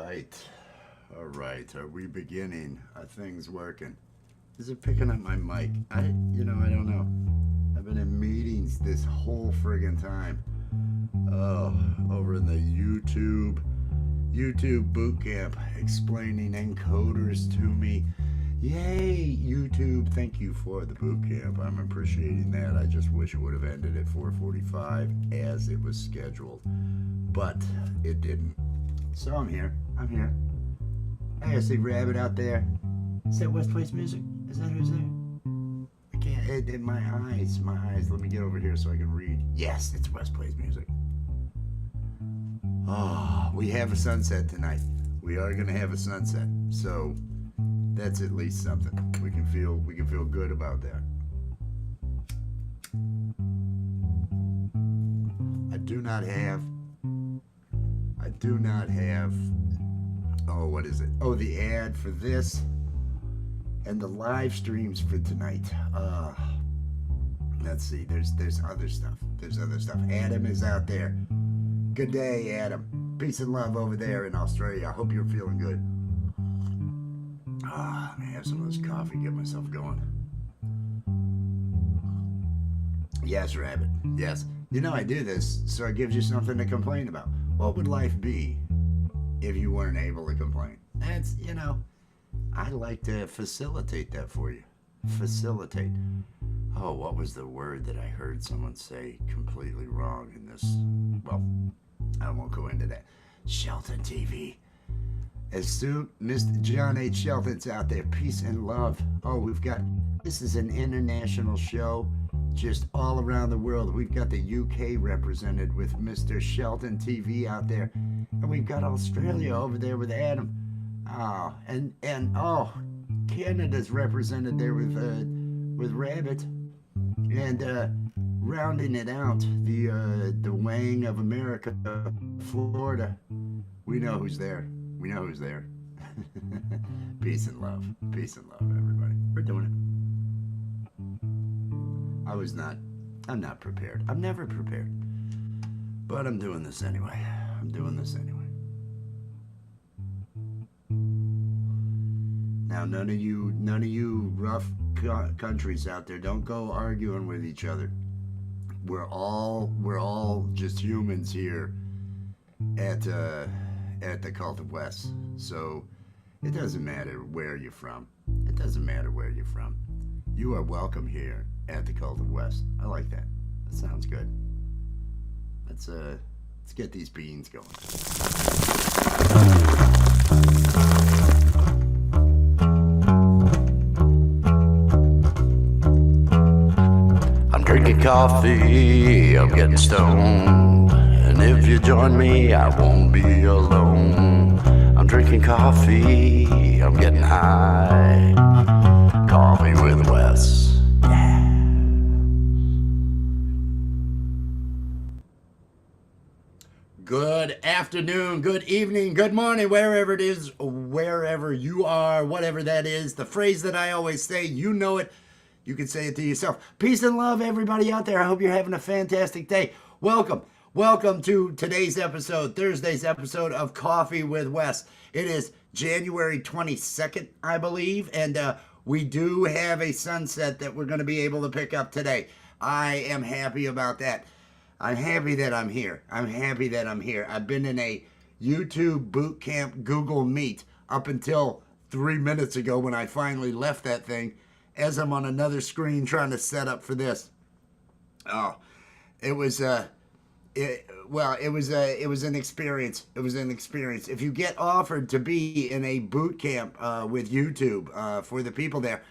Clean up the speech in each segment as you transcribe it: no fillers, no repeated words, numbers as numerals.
right. All right. Are we beginning? Are things working? Is it picking up my mic? I don't know. I've been in meetings this whole friggin' time. Oh, over in the YouTube boot camp, explaining encoders to me. Yay, YouTube. Thank you for the boot camp. I'm appreciating that. I just wish it would have ended at 4:45 as it was scheduled. But it didn't. So I'm here. Hey, I see Rabbit out there. Is that West Place Music? Is that who's there? I can't. My eyes. Let me get over here so I can read. Yes, it's West Place Music. Oh, we have a sunset tonight. We are gonna have a sunset. So that's at least something. We can feel good about that. I do not have, oh, what is it? Oh, the ad for this and the live streams for tonight. Let's see, there's other stuff. Adam is out there. Good day, Adam. Peace and love over there in Australia. I hope you're feeling good. Let me have some of this coffee, get myself going. Yes, Rabbit, yes. I do this so it gives you something to complain about. What would life be if you weren't able to complain? That's, I like to facilitate that for you. Facilitate. Oh, what was the word that I heard someone say completely wrong in this? Well, I won't go into that. Shelton TV. As soon, Mr. John H. Shelton's out there. Peace and love. Oh, this is an international show. Just all around the world. We've got the UK represented with Mr. Shelton TV out there. And we've got Australia over there with Adam. Oh, and Canada's represented there with Rabbit. And rounding it out, the wang of America, Florida. We know who's there. Peace and love, everybody. We're doing it. I'm not prepared. I'm never prepared. But I'm doing this anyway. Now, none of you rough countries out there, don't go arguing with each other. We're all just humans here at the Cult of West. So it doesn't matter where you're from. You are welcome here at the Cult of West. I like that. That sounds good. Let's get these beans going. I'm drinking coffee, I'm getting stoned. And if you join me, I won't be alone. I'm drinking coffee, I'm getting high. Coffee with Wes. Yeah. Good afternoon, good evening, good morning, wherever it is, wherever you are, whatever that is. The phrase that I always say, you know it. You can say it to yourself. Peace and love, everybody out there. I hope you're having a fantastic day. Welcome to today's episode, Thursday's episode of Coffee with Wes. It is January 22nd, I believe, and we do have a sunset that we're going to be able to pick up today. I am happy about that. I'm happy that I'm here. I've been in a YouTube boot camp Google Meet up until 3 minutes ago when I finally left that thing, as I'm on another screen trying to set up for this. Oh, it was an experience. If you get offered to be in a boot camp with YouTube for the people there,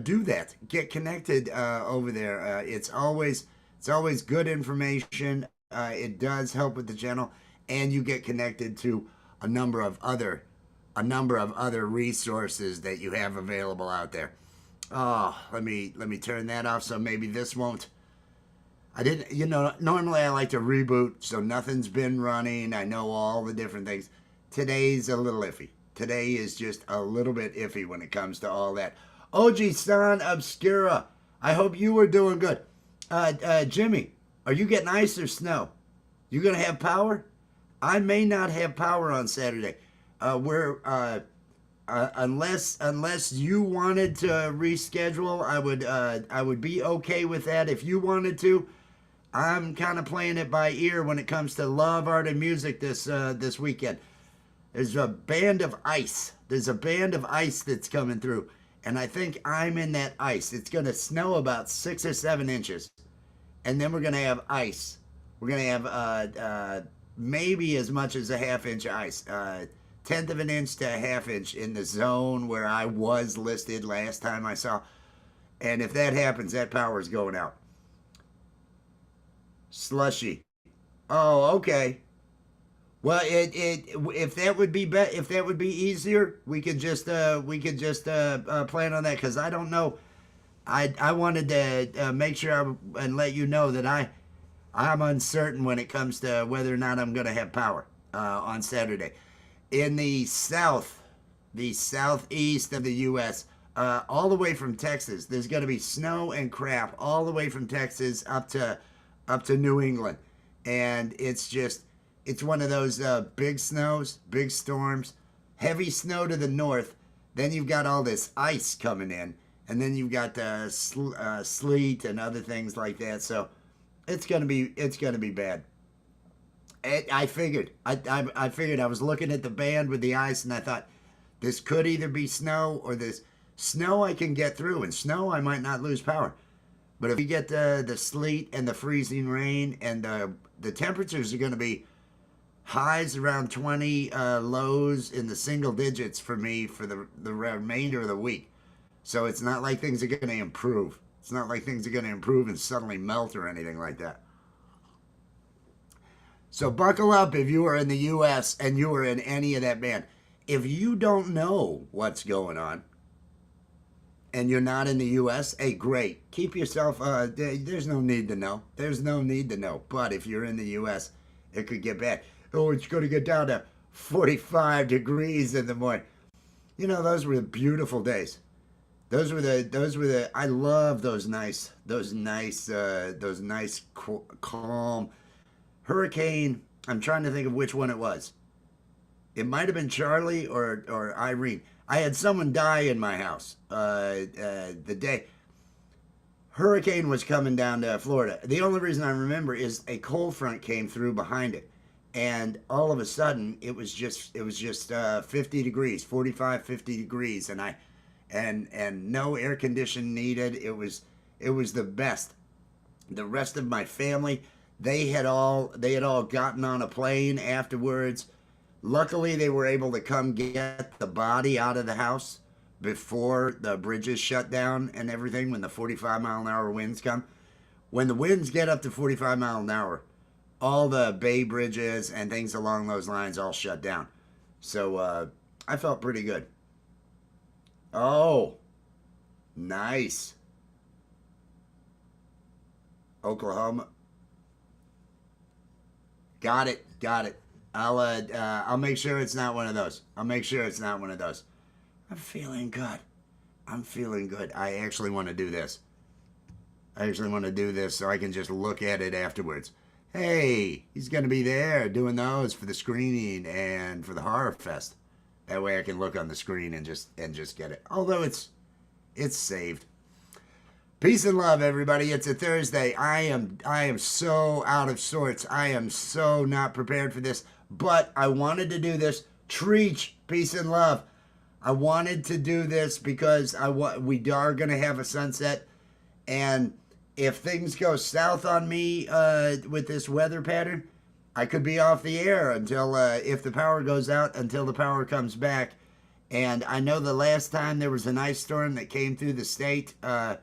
do that. Get connected over there. It's always good information. It does help with the channel, and you get connected to a number of other resources that you have available out there. Oh, let me turn that off so maybe this won't. I didn't, normally I like to reboot, so nothing's been running. I know all the different things. Today's a little iffy. Today is just a little bit iffy when it comes to all that. Oji-san Obscura, I hope you were doing good. Jimmy, are you getting ice or snow? You going to have power? I may not have power on Saturday. we're unless you wanted to reschedule, I would be okay with that. If you wanted to, I'm kind of playing it by ear when it comes to love, art, and music this weekend. There's a band of ice. There's a band of ice that's coming through, and I think I'm in that ice. It's going to snow about 6 or 7 inches, and then we're going to have ice. We're going to have maybe as much as a half inch of ice, tenth of an inch to a half inch in the zone where I was listed last time I saw. And if that happens, that power is going out. Slushy. Oh, okay. Well, if that would be if that would be easier, we could just plan on that, because I don't know. I wanted to make sure and let you know that I'm uncertain when it comes to whether or not I'm going to have power on Saturday. In the southeast of the U.S., all the way from Texas, there's going to be snow and crap all the way from Texas up to New England, and it's one of those big snows, big storms, heavy snow to the north. Then you've got all this ice coming in, and then you've got sleet and other things like that. So it's gonna be bad. I figured. I figured. I was looking at the band with the ice, and I thought this could either be snow, or this snow I can get through, and snow I might not lose power. But if you get the sleet and the freezing rain, and the temperatures are going to be highs around 20, lows in the single digits for me for the remainder of the week. So it's not like things are going to improve. It's not like things are going to improve and suddenly melt or anything like that. So buckle up if you are in the U.S. and you are in any of that band. If you don't know what's going on and you're not in the U.S., hey, great. Keep yourself, there's no need to know. There's no need to know. But if you're in the U.S., it could get bad. Oh, it's going to get down to 45 degrees in the morning. You know, those were the beautiful days. Those were the, I love those nice, calm hurricane. I'm trying to think of which one it was. It might have been Charlie or Irene. I had someone die in my house the day hurricane was coming down to Florida. The only reason I remember is a cold front came through behind it, and all of a sudden it was just 50 degrees, 45, 50 degrees, and no air conditioning needed. It was the best. The rest of my family, they had all gotten on a plane afterwards. Luckily, they were able to come get the body out of the house before the bridges shut down and everything, when the 45-mile-an-hour winds come. When the winds get up to 45 miles an hour, all the bay bridges and things along those lines all shut down. So I felt pretty good. Oh, nice. Oklahoma. Got it. I'll make sure it's not one of those. I'm feeling good. I actually want to do this. So I can just look at it afterwards. Hey, he's going to be there doing those for the screening and for the Horror Fest. That way I can look on the screen and just get it. Although it's saved. Peace and love, everybody. It's a Thursday. I am so out of sorts. I am so not prepared for this. But I wanted to do this. Treach, peace and love. I wanted to do this because we are going to have a sunset. And if things go south on me with this weather pattern, I could be off the air until, if the power goes out, until the power comes back. And I know the last time there was an ice storm that came through the state, I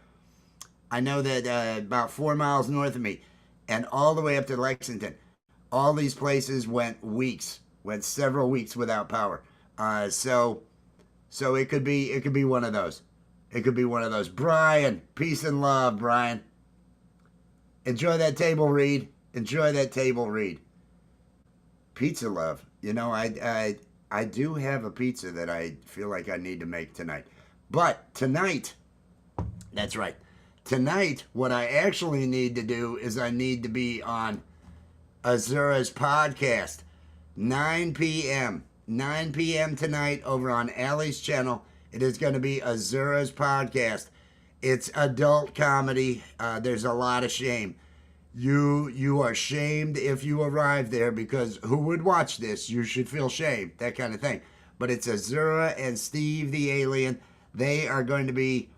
know that about 4 miles north of me and all the way up to Lexington, all these places went several weeks without power. So it could be one of those. Brian, peace and love, Brian. Enjoy that table read. Pizza love. You know, I do have a pizza that I feel like I need to make tonight. But tonight, that's right. Tonight, what I actually need to do is I need to be on Azura's podcast, 9 p.m. 9 p.m. tonight over on Allie's channel. It is going to be Azura's podcast. It's adult comedy. There's a lot of shame. You are shamed if you arrive there, because who would watch this? You should feel shame, that kind of thing. But it's Azura and Steve the Alien. They are going to be,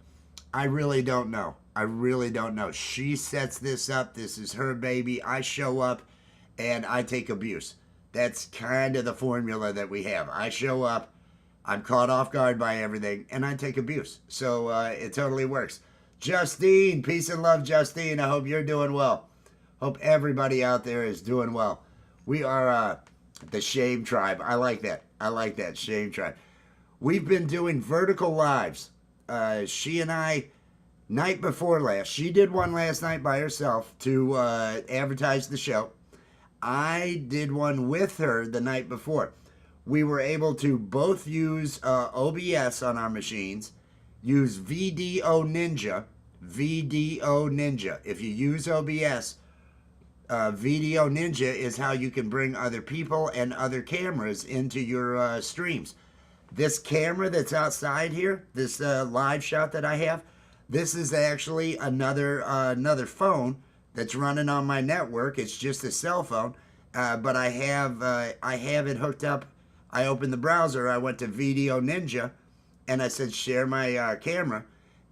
I really don't know. I really don't know. She sets this up. This is her baby. I show up and I take abuse. That's kind of the formula that we have. I show up, I'm caught off guard by everything, and I take abuse. So it totally works. Justine, peace and love, Justine. I hope you're doing well. Hope everybody out there is doing well. We are the Shame Tribe. I like that. I like that, Shame Tribe. We've been doing vertical lives. She and I, night before last, she did one last night by herself to advertise the show. I did one with her the night before. We were able to both use OBS on our machines, use VDO Ninja. If you use OBS, VDO Ninja is how you can bring other people and other cameras into your streams. This camera that's outside here, this live shot that I have, this is actually another phone that's running on my network. It's just a cell phone, but I have it hooked up. I opened the browser, I went to VDO Ninja, and I said share my camera,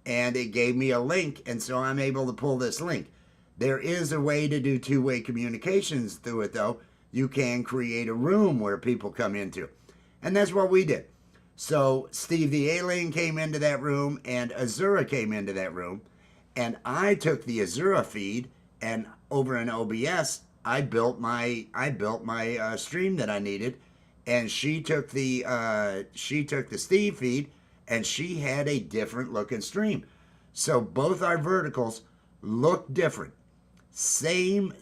and it gave me a link, and so I'm able to pull this link. There is a way to do two-way communications through it, though. You can create a room where people come into, and that's what we did. So Steve the Alien came into that room, and Azura came into that room, and I took the Azura feed, and over in OBS, I built my stream that I needed, and she took the Steve feed, and she had a different looking stream. So both our verticals look different. Same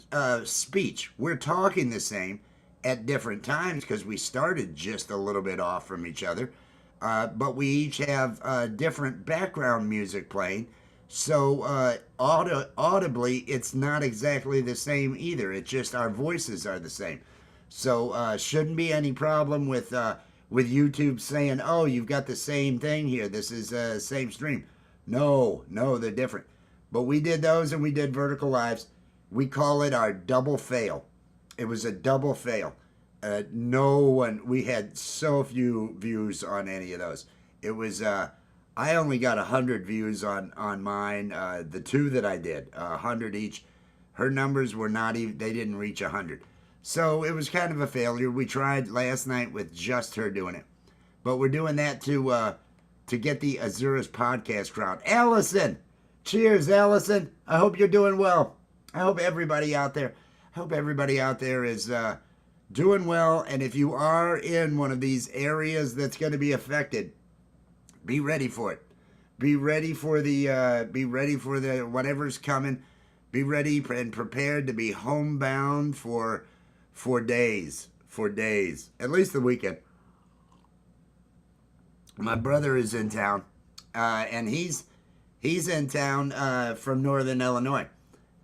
speech. We're talking the same at different times because we started just a little bit off from each other. But we each have different background music playing. So audibly, it's not exactly the same either. It's just our voices are the same. So shouldn't be any problem with YouTube saying, oh, you've got the same thing here. This is the same stream. No, they're different. But we did those, and we did vertical lives. We call it our double fail. It was a double fail. We had so few views on any of those. It was, I only got 100 views on mine. The two that I did, 100 each. Her numbers were not even, they didn't reach 100. So it was kind of a failure. We tried last night with just her doing it. But we're doing that to get the Azura's podcast crowd. Allison! Cheers, Allison. I hope you're doing well. I hope everybody out there is doing well. And if you are in one of these areas that's going to be affected, be ready for it. Be ready for the whatever's coming. Be ready and prepared to be homebound for days. At least the weekend. My brother is in town, and he's in town from Northern Illinois,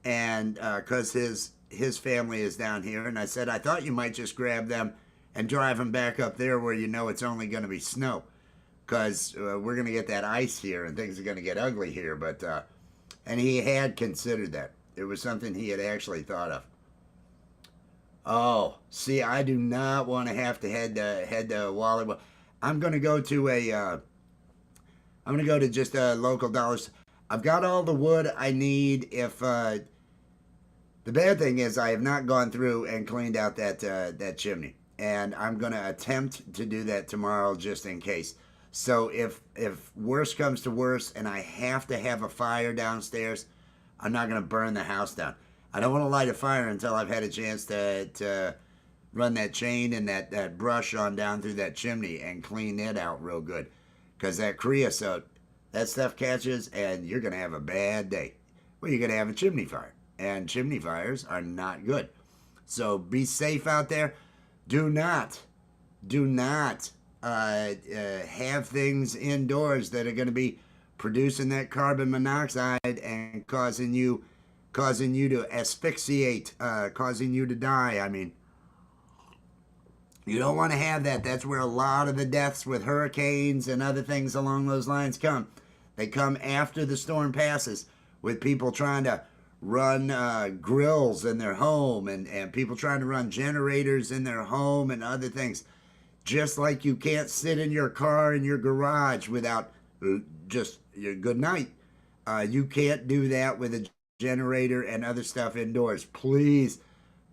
and because his family is down here, and I said, I thought you might just grab them and drive them back up there where you know it's only going to be snow, because we're going to get that ice here, and things are going to get ugly here, but, and he had considered that. It was something he had actually thought of. Oh, see, I do not want to have to head to Wally. I'm going to go to just a local dollar store. I've got all the wood I need. If the bad thing is I have not gone through and cleaned out that chimney, and I'm going to attempt to do that tomorrow just in case. So if worse comes to worse and I have to have a fire downstairs, I'm not going to burn the house down. I don't want to light a fire until I've had a chance to run that chain and that brush on down through that chimney and clean it out real good. Because that creosote, that stuff catches and you're going to have a bad day. Well, you're going to have a chimney fire. And chimney fires are not good. So be safe out there. Do not have things indoors that are going to be producing that carbon monoxide and causing you to asphyxiate, causing you to die. I mean, You don't want to have that. That's where a lot of the deaths with hurricanes and other things along those lines come. They come after the storm passes, with people trying to run grills in their home, and people trying to run generators in their home and other things. Just like you can't sit in your car in your garage without just your good night. You can't do that with a generator and other stuff indoors. Please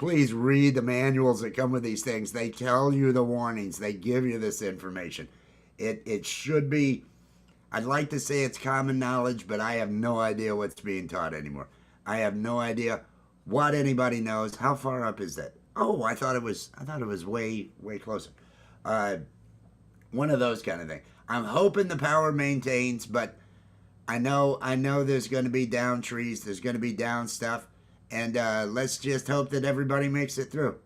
read the manuals that come with these things. They tell you the warnings. They give you this information. It should be, I'd like to say it's common knowledge, but I have no idea what's being taught anymore. I have no idea what anybody knows. How far up is that? Oh, I thought it was way closer. One of those kind of things. I'm hoping the power maintains, but I know there's going to be down trees. There's going to be down stuff. And let's just hope that everybody makes it through.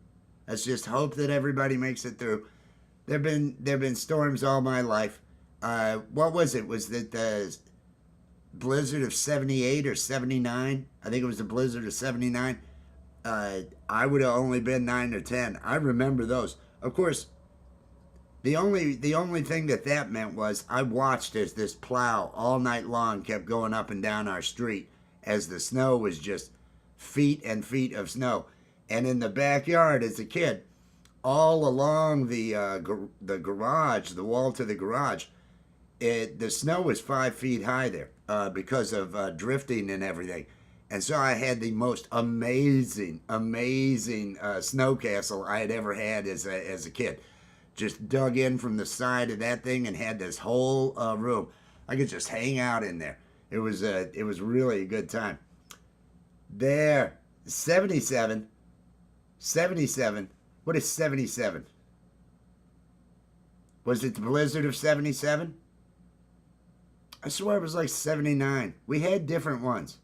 Let's just hope that everybody makes it through. There've been storms all my life. What was it? Was it the blizzard of 78 or 79? I think it was the blizzard of 79. I would have only been 9 or 10. I remember those. Of course, the only thing that meant was I watched as this plow all night long kept going up and down our street as the snow was just feet and feet of snow. And in the backyard as a kid, all along the garage, the wall to the garage, the snow was 5 feet high there because of drifting and everything. And so I had the most amazing snow castle I had ever had as a kid. Just dug in from the side of that thing and had this whole room. I could just hang out in there. It was really a good time. There, 77. What is 77? Was it the blizzard of 77? I swear it was like 79. We had different ones.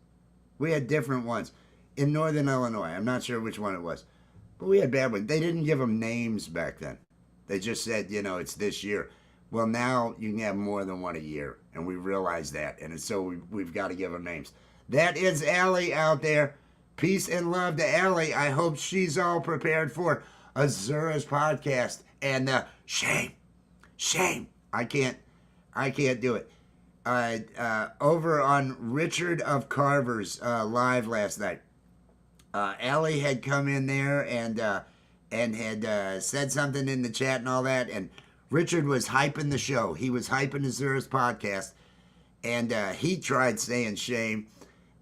In northern Illinois. I'm not sure which one it was. But we had bad ones. They didn't give them names back then. They just said, it's this year. Well, now you can have more than one a year, and we realize that, and so we've got to give them names. That is Allie out there. Peace and love to Allie. I hope she's all prepared for Azura's podcast. And shame. I can't do it. Over on Richard of Carver's live last night, Allie had come in there and had said something in the chat and all that, and Richard was hyping the show. He was hyping Azura's podcast, and he tried saying shame,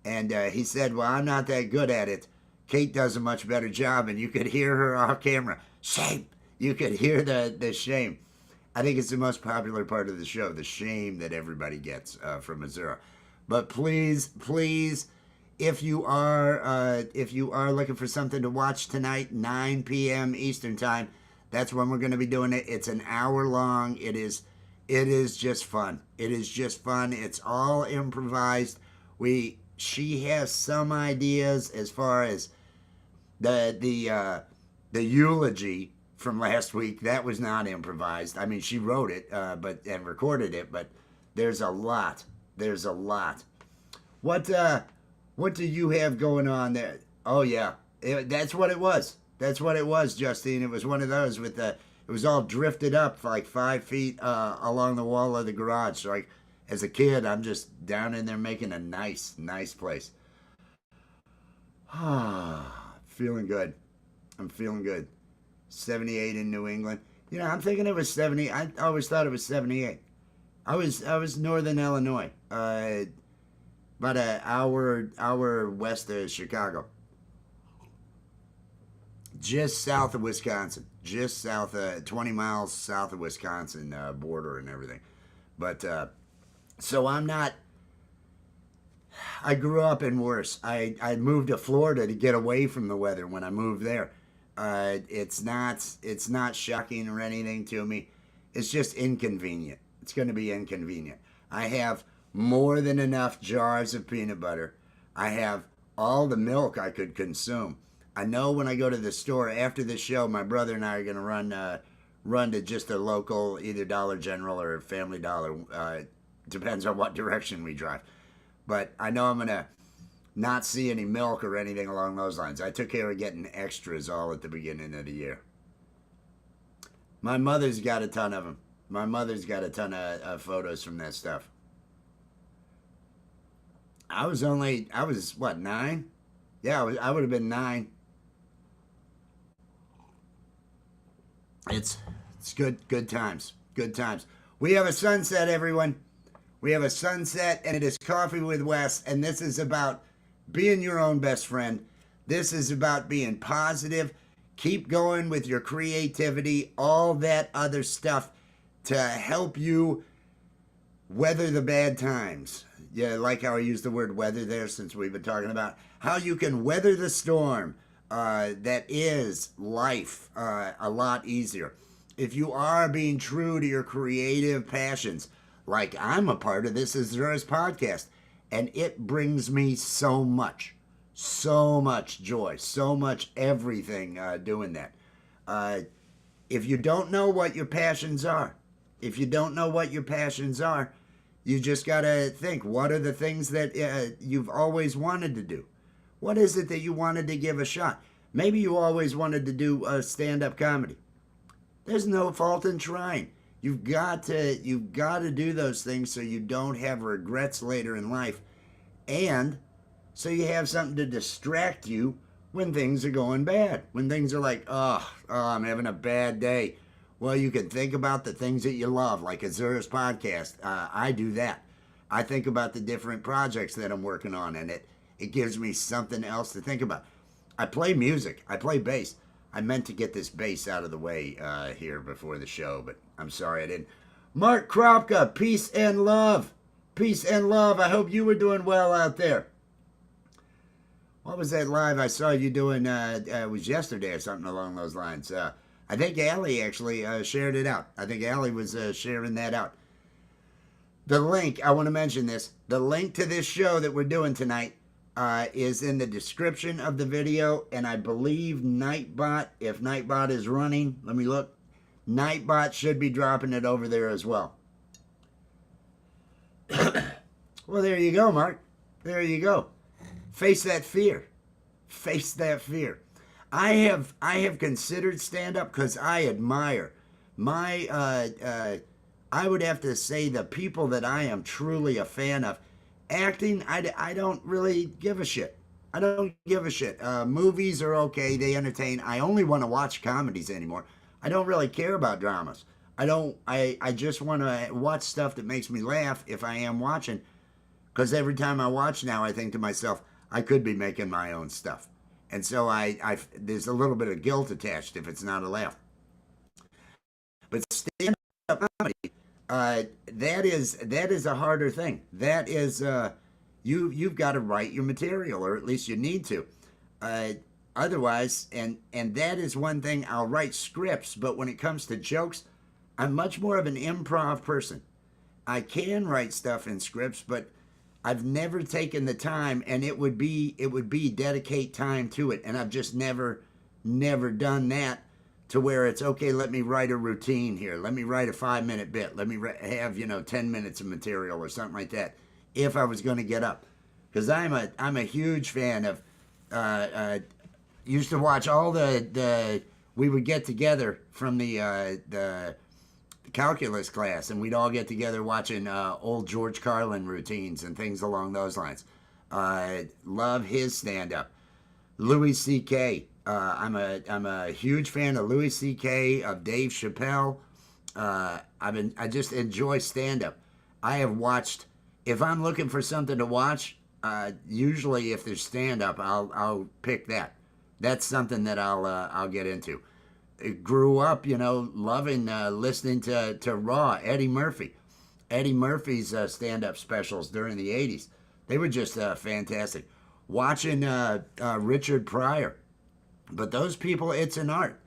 and he said, well, I'm not that good at it. Kate does a much better job, and you could hear her off camera. Shame. You could hear the shame. I think it's the most popular part of the show, the shame that everybody gets from Azura. But please, if you are looking for something to watch tonight, 9 p.m. Eastern Time, that's when we're going to be doing it. It's an hour long. It is just fun. It's all improvised. She has some ideas as far as the eulogy from last week. That was not improvised. I mean, she wrote it and recorded it, but there's a lot. What do you have going on there? Oh yeah, that's what it was. Justine. It was one of those with it was all drifted up for like 5 feet along the wall of the garage. So as a kid, I'm just down in there making a nice place. Feeling good. I'm feeling good. 78 in New England. I'm thinking it was 70. I always thought it was 78. I was northern Illinois. About an hour west of Chicago. Just south of Wisconsin. 20 miles south of Wisconsin border and everything. But, so I'm not, I grew up in worse. I moved to Florida to get away from the weather when I moved there. It's not shocking or anything to me. It's just inconvenient. It's going to be inconvenient. I have more than enough jars of peanut butter. I have all the milk I could consume. I know when I go to the store after the show, my brother and I are going to run to just a local, either Dollar General or Family Dollar. Depends on what direction we drive. But I know I'm going to not see any milk or anything along those lines. I took care of getting extras all at the beginning of the year. My mother's got a ton of them. My mother's got a ton of photos from that stuff. I was what, 9? Yeah, I would have been 9. It's it's good times. Good times. We have a sunset, everyone. We have a sunset, and it is Coffee with Wes, and this is about being your own best friend. This is about being positive. Keep going with your creativity, all that other stuff to help you weather the bad times. Yeah, like how I used the word weather there, since we've been talking about how you can weather the storm that is life a lot easier. If you are being true to your creative passions, like I'm a part of this Azura's podcast, and it brings me so much joy, so much everything doing that. If you don't know what your passions are, if you don't know what your passions are, you just got to think, what are the things that you've always wanted to do? What is it that you wanted to give a shot? Maybe you always wanted to do stand-up comedy. There's no fault in trying. You've got to do those things so you don't have regrets later in life, and so you have something to distract you when things are going bad. When things are like, I'm having a bad day. Well, you can think about the things that you love, like Azura's podcast. I do that. I think about the different projects that I'm working on, and it gives me something else to think about. I play music. I play bass. I meant to get this bass out of the way here before the show, but I'm sorry I didn't. Mark Kropka, peace and love. Peace and love. I hope you were doing well out there. What was that live I saw you doing? It was yesterday or something along those lines. I think Allie actually shared it out. I think Allie was sharing that out. The link, I want to mention this. The link to this show that we're doing tonight is in the description of the video, and I believe Nightbot, if Nightbot is running, let me look. Nightbot should be dropping it over there as well. Well, there you go, Mark. There you go. Face that fear. Face that fear. I have considered stand-up because I admire my, I would have to say the people that I am truly a fan of. Acting, I don't really give a shit. I don't give a shit. Movies are okay. They entertain. I only want to watch comedies anymore. I don't really care about dramas. I just want to watch stuff that makes me laugh if I am watching. Because every time I watch now, I think to myself, I could be making my own stuff. And so there's a little bit of guilt attached if it's not a laugh. But stand-up comedy, that is a harder thing. That is you've got to write your material, or at least you need to. Otherwise, and that is one thing. I'll write scripts, but when it comes to jokes, I'm much more of an improv person. I can write stuff in scripts, but I've never taken the time, and it would be dedicate time to it, and I've just never done that to where it's okay. Let me write a routine here. Let me write a 5-minute bit. Let me have 10 minutes of material or something like that. If I was going to get up, because I'm a huge fan of. Used to watch all the we would get together from the calculus class, and we'd all get together watching old George Carlin routines and things along those lines. Love his stand-up. Louis C.K. I'm a huge fan of Louis C.K., of Dave Chappelle. I just enjoy stand-up. I have watched. If I'm looking for something to watch, usually if there's stand-up, I'll pick that. That's something that I'll get into. Grew up, loving listening to Raw, Eddie Murphy. Eddie Murphy's stand-up specials during the 80s. They were just fantastic. Watching Richard Pryor. But those people, it's an art.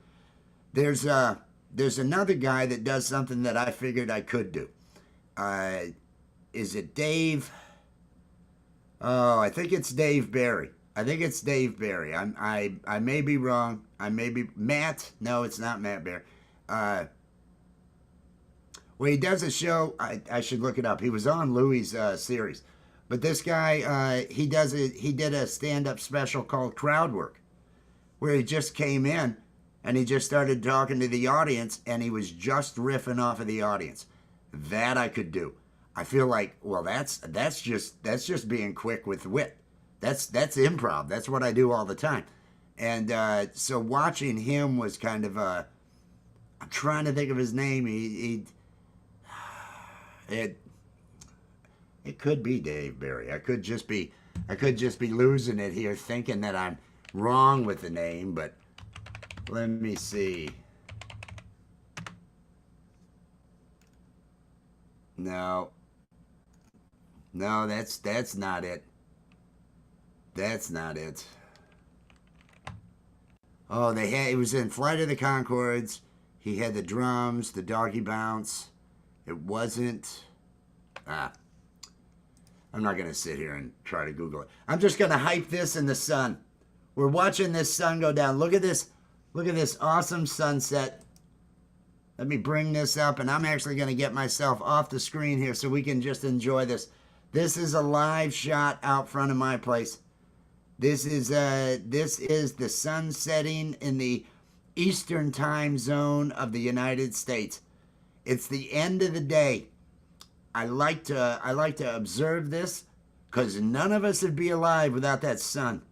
There's another guy that does something that I figured I could do. Is it Dave? Oh, I think it's Dave Barry. I may be wrong. I may be Matt. No, it's not Matt Bear. Well, he does a show. I should look it up. He was on Louis' series, but this guy he did a stand-up special called Crowd Work, where he just came in and he just started talking to the audience, and he was just riffing off of the audience. That I could do. I feel like, well, that's just being quick with wit. That's improv. That's what I do all the time. And so watching him was kind of I'm trying to think of his name. It could be Dave Barry. I could just be losing it here, thinking that I'm wrong with the name. But let me see. No, that's not it. That's not it. Oh, it was in Flight of the Conchords. He had the drums, the doggy bounce. It wasn't. I'm not going to sit here and try to Google it. I'm just going to hype this in the sun. We're watching this sun go down. Look at this. Look at this awesome sunset. Let me bring this up, and I'm actually going to get myself off the screen here so we can just enjoy this. This is a live shot out front of my place. This is the sun setting in the Eastern time zone of the United States. It's the end of the day. I like to observe this because none of us would be alive without that sun.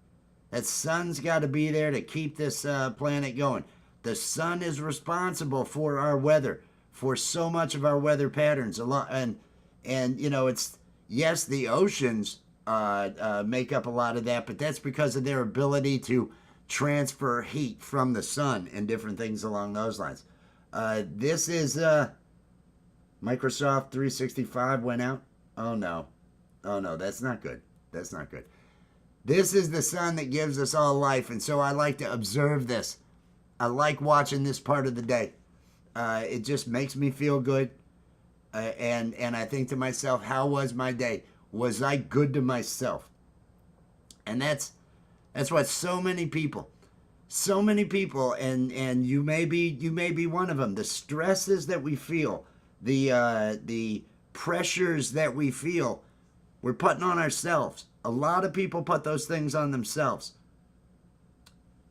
That sun's got to be there to keep this planet going. The sun is responsible for our weather, for so much of our weather patterns. And you know, it's, yes, the oceans make up a lot of that, but that's because of their ability to transfer heat from the sun and different things along those lines. This is Microsoft 365 went out. Oh no, that's not good. That's not good. This is the sun that gives us all life, and so I like to observe this. I like watching this part of the day. It just makes me feel good, and I think to myself, how was my day? Was I good to myself? And that's what so many people, and you may be one of them. The stresses that we feel, the pressures that we feel, we're putting on ourselves. A lot of people put those things on themselves.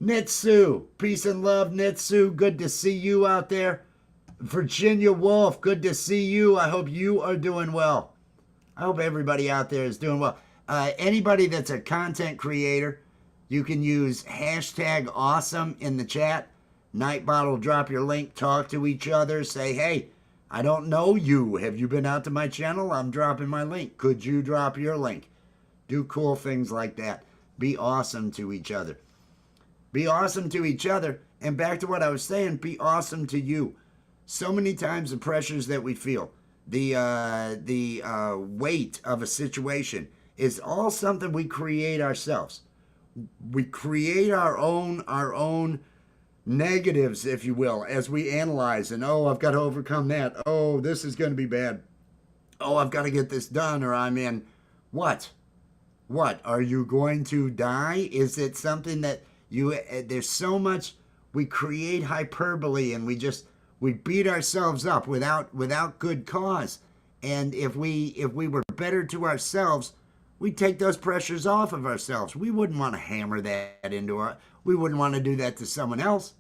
Nitsu, peace and love, Nitsu. Good to see you out there. Virginia Wolf, good to see you. I hope you are doing well. I hope everybody out there is doing well. Anybody that's a content creator, you can use hashtag awesome in the chat. Nightbot will drop your link, talk to each other, say, hey, I don't know you. Have you been out to my channel? I'm dropping my link. Could you drop your link? Do cool things like that. Be awesome to each other. Be awesome to each other. And back to what I was saying, be awesome to you. So many times the pressures that we feel, the weight of a situation is all something we create ourselves. We create our own negatives, if you will, as we analyze. And, oh, I've got to overcome that. Oh, this is going to be bad. Oh, I've got to get this done or I'm in. What? What? Are you going to die? Is it something that there's so much, we create hyperbole and we beat ourselves up without good cause. And if we were better to ourselves, we'd take those pressures off of ourselves. We wouldn't want to hammer that into we wouldn't want to do that to someone else.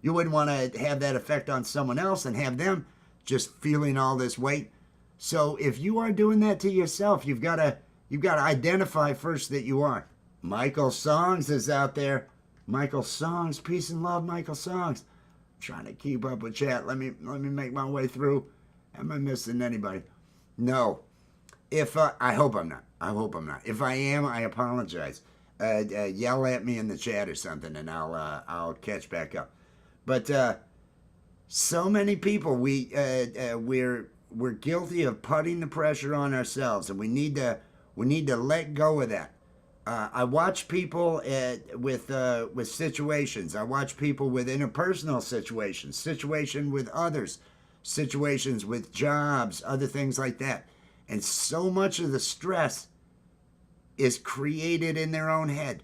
You wouldn't want to have that effect on someone else and have them just feeling all this weight. So if you are doing that to yourself, you've got to identify first that you are. Michael Songs is out there. Michael Songs, peace and love, Michael Songs. I'm trying to keep up with chat. Let me make my way through. Am I missing anybody? No. I hope I'm not. I hope I'm not. If I am, I apologize. Yell at me in the chat or something, and I'll catch back up. But so many people, we're guilty of putting the pressure on ourselves, and we need to let go of that. I watch people with situations. I watch people with interpersonal situations with others, situations with jobs, other things like that. And so much of the stress is created in their own head.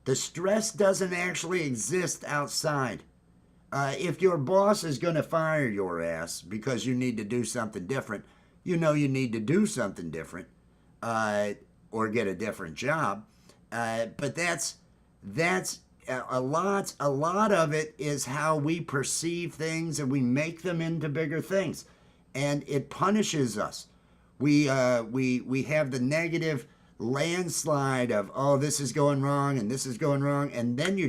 The stress doesn't actually exist outside. If your boss is going to fire your ass because you need to do something different, you know you need to do something different. Or get a different job. But that's a lot of it is how we perceive things, and we make them into bigger things, and it punishes us. We have the negative landslide of, oh, this is going wrong and this is going wrong, and then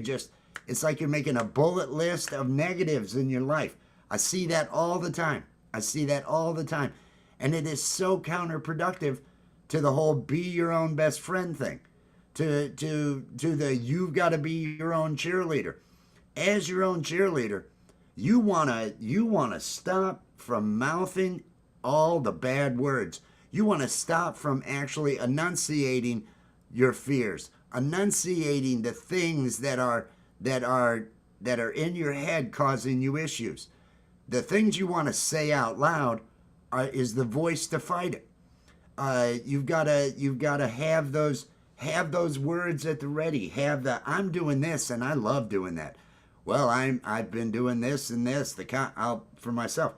it's like you're making a bullet list of negatives in your life. I see that all the time. And it is so counterproductive to the whole be your own best friend thing, to the you've got to be your own cheerleader. As your own cheerleader, you wanna stop from mouthing all the bad words. You want to stop from actually enunciating your fears, enunciating the things that are in your head causing you issues. The things you want to say out loud is the voice to fight it. You've got to have those words at the ready. Have the I'm doing this and I love doing that. Well, I've been doing this and this. For myself.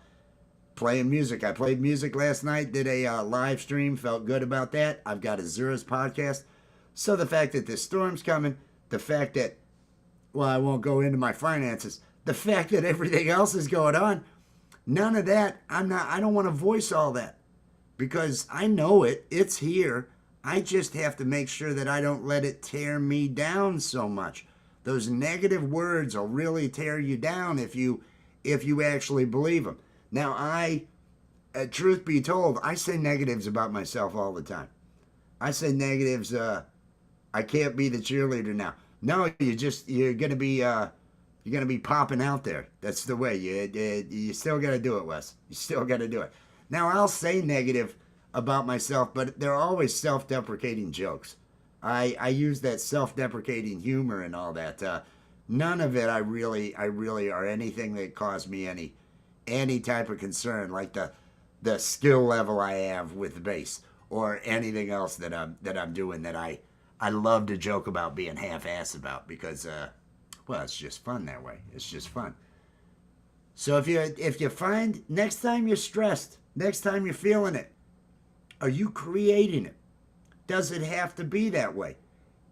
Playing music. I played music last night, did a live stream, felt good about that. I've got Azura's podcast. So the fact that this storm's coming, the fact that, well, I won't go into my finances, the fact that everything else is going on, none of that, I don't want to voice all that because I know it's here. I just have to make sure that I don't let it tear me down so much. Those negative words will really tear you down if you actually believe them. Now, truth be told, I say negatives about myself all the time. I say negatives, I can't be the cheerleader now. No, you're gonna be popping out there. That's the way. You still gotta do it, Wes. You still gotta do it. Now, I'll say negative about myself, but they're always self-deprecating jokes. I use that self-deprecating humor and all that. None of it I really are anything that caused me any type of concern, like the skill level I have with the bass or anything else that I'm doing that I love to joke about being half-assed about because well, it's just fun that way. It's just fun. So if you find next time you're stressed, next time you're feeling it, are you creating it? Does it have to be that way?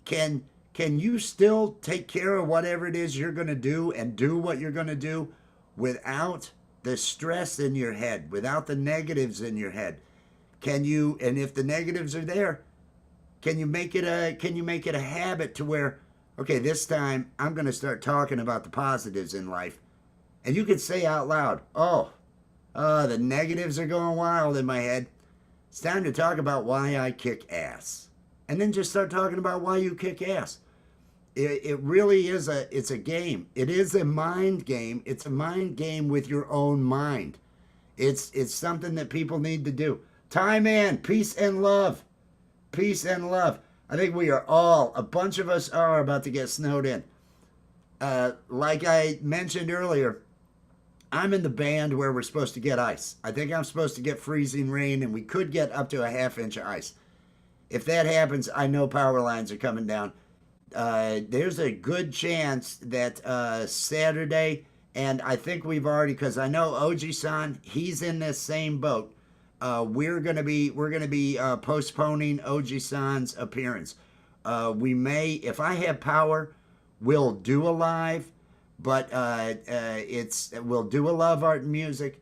Can you still take care of whatever it is you're going to do and do what you're going to do without the stress in your head, without the negatives in your head? Can you, and if the negatives are there, can you make it a habit to where, okay, this time I'm going to start talking about the positives in life. And you could say out loud, the negatives are going wild in my head. It's time to talk about why I kick ass. And then just start talking about why you kick ass. It really is it's a game. It is a mind game. It's a mind game with your own mind. It's something that people need to do. Ty Man, peace and love. Peace and love. I think we are all, a bunch of us are about to get snowed in. Like I mentioned earlier, I'm in the band where we're supposed to get ice. I think I'm supposed to get freezing rain, and we could get up to a half-inch of ice. If that happens, I know power lines are coming down. There's a good chance that Saturday, and I think we've already, because I know Oji-san, he's in this same boat. We're gonna be postponing Oji-san's appearance. We may, if I have power, we'll do a live, but we'll do a love art and music,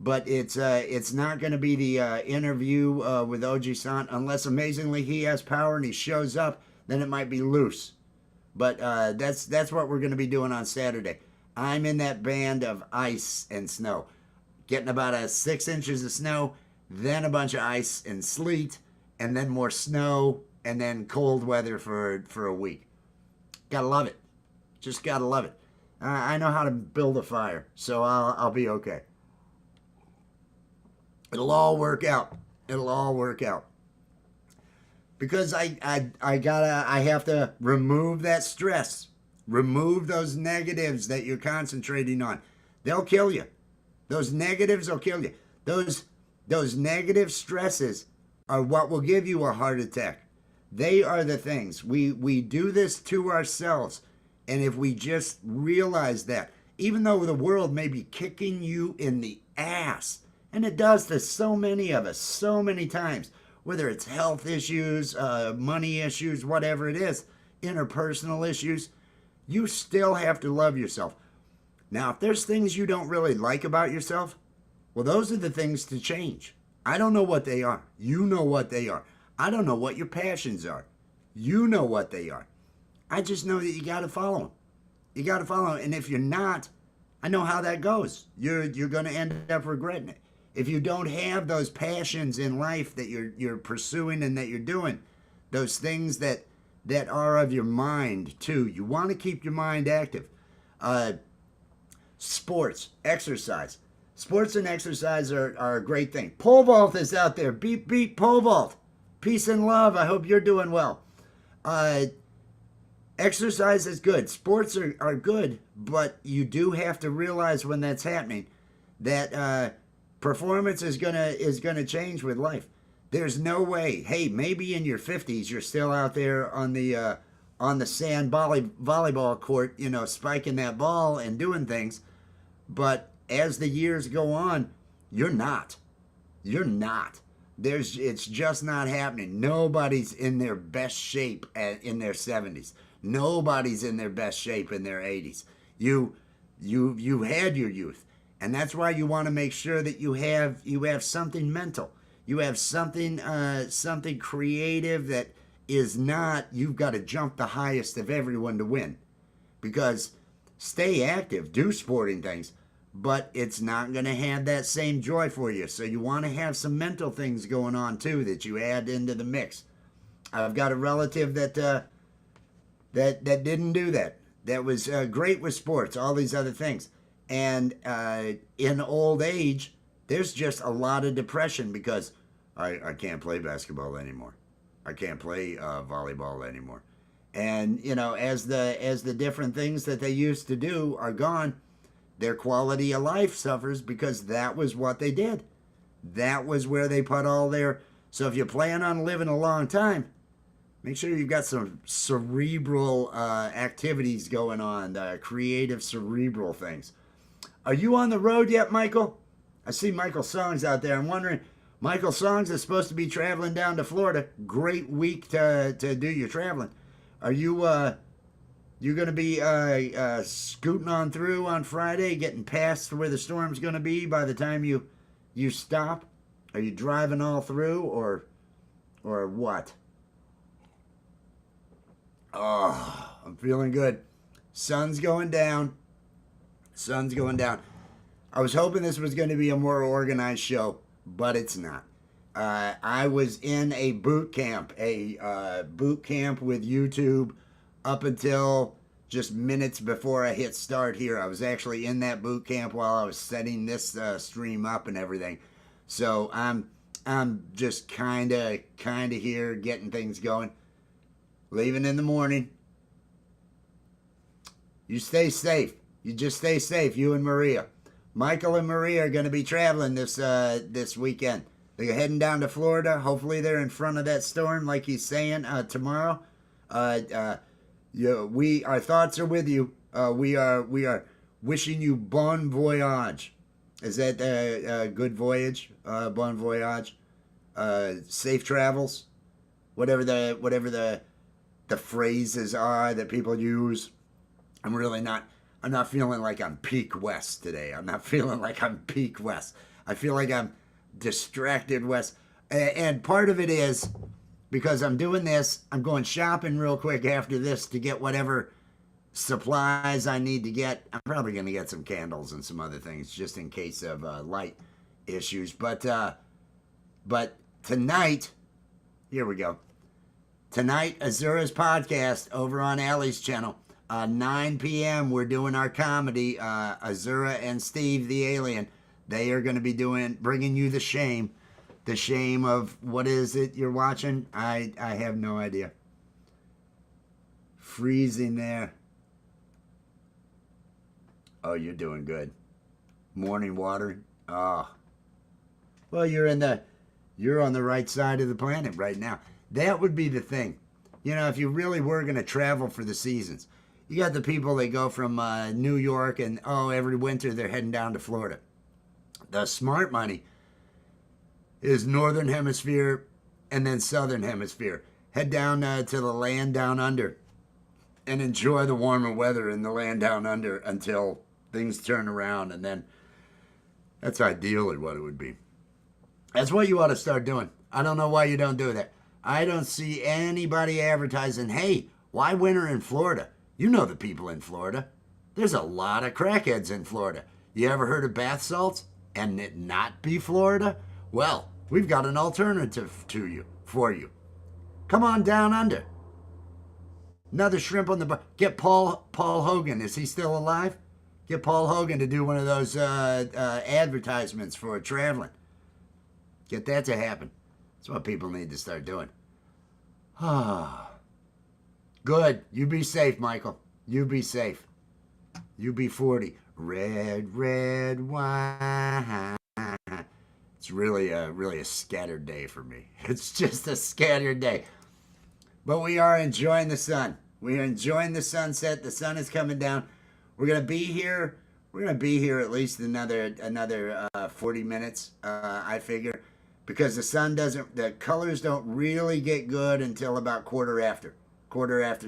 but it's not going to be the interview with Oji-san unless amazingly he has power and he shows up. Then it might be loose. But that's what we're going to be doing on Saturday. I'm in that band of ice and snow, getting about 6 inches of snow, then a bunch of ice and sleet, and then more snow, and then cold weather for a week. Gotta love it. Just gotta love it. I know how to build a fire, so I'll be okay. It'll all work out. It'll all work out. Because I have to remove that stress. Remove those negatives that you're concentrating on. They'll kill you. Those negatives will kill you. Those negative stresses are what will give you a heart attack. They are the things. We do this to ourselves. And if we just realize that, even though the world may be kicking you in the ass, and it does to so many of us, so many times, whether it's health issues, money issues, whatever it is, interpersonal issues, You still have to love yourself. Now, if there's things you don't really like about yourself, well, those are the things to change. I don't know what they are. You know what they are. I don't know what your passions are. You know what they are. I just know that you got to follow them. You got to follow them. And if you're not, I know how that goes. You're going to end up regretting it. If you don't have those passions in life that you're pursuing and that you're doing, those things that are of your mind too, you want to keep your mind active. Sports, exercise. Sports and exercise are a great thing. Pole vault is out there. Beat pole vault. Peace and love. I hope you're doing well. Exercise is good. Sports are good, but you do have to realize when that's happening that performance is gonna change with life. There's no way. Hey, maybe in your 50s you're still out there on the sand volleyball court, spiking that ball and doing things, but as the years go on, you're not. You're not. It's just not happening. Nobody's in their best shape in their 70s. Nobody's in their best shape in their 80s. You had your youth, and that's why you want to make sure that you have something mental. You have something creative that is not, you've got to jump the highest of everyone to win. Because stay active, do sporting things, but it's not going to have that same joy for you. So you want to have some mental things going on too that you add into the mix. I've got a relative that didn't do that. That was great with sports, all these other things. And in old age, there's just a lot of depression because I can't play basketball anymore. I can't play volleyball anymore. And, as the different things that they used to do are gone, their quality of life suffers because that was what they did. That was where they put all their... So if you plan on living a long time, make sure you've got some cerebral activities going on, creative cerebral things. Are you on the road yet, Michael? I see Michael Songs out there. I'm wondering, Michael Songs is supposed to be traveling down to Florida. Great week to do your traveling. Are you you going to be scooting on through on Friday, getting past where the storm's going to be by the time you stop? Are you driving all through or what? Oh, I'm feeling good. Sun's going down. Sun's going down. I was hoping this was going to be a more organized show, but it's not. I was in a boot camp with YouTube up until just minutes before I hit start here. I was actually in that boot camp while I was setting this stream up and everything. So I'm just kind of here getting things going. Leaving in the morning. You stay safe. You just stay safe, you and Maria. Michael and Maria are going to be traveling this weekend. They're heading down to Florida. Hopefully they're in front of that storm, like he's saying, tomorrow. Our thoughts are with you. We are wishing you bon voyage. Is that a good voyage? Bon voyage. Safe travels. Whatever the phrases are that people use. I'm not feeling like I'm peak West today. I'm not feeling like I'm peak West. I feel like I'm distracted West. And part of it is because I'm doing this, I'm going shopping real quick after this to get whatever supplies I need to get. I'm probably going to get some candles and some other things just in case of light issues. But tonight, here we go. Tonight, Azura's podcast over on Allie's channel. 9 p.m. we're doing our comedy. Azura and Steve the Alien. They are going to be bringing you the shame of what is it you're watching? I have no idea. Freezing there. Oh, you're doing good. Morning watering. Oh, well, you're on the right side of the planet right now. That would be the thing. If you really were going to travel for the seasons. You got the people that go from New York and, every winter they're heading down to Florida. The smart money is Northern Hemisphere and then Southern Hemisphere. Head down to the land down under. and enjoy the warmer weather in the land down under until things turn around, and then that's ideally what it would be. That's what you ought to start doing. I don't know why you don't do that. I don't see anybody advertising, hey, why winter in Florida? You know the people in Florida. There's a lot of crackheads in Florida. You ever heard of bath salts and it not be Florida? Well, we've got an alternative for you. Come on down under. Another shrimp on the bar. Get Paul Hogan. Is he still alive? Get Paul Hogan to do one of those advertisements for traveling. Get that to happen. That's what people need to start doing. Good. You be safe, Michael. You be safe. You be 40. Red, red wine. It's really a scattered day for me. It's just a scattered day. But we are enjoying the sun. We are enjoying the sunset. The sun is coming down. We're gonna be here. We're gonna be here at least another 40 minutes. I figure, because the colors don't really get good until about quarter after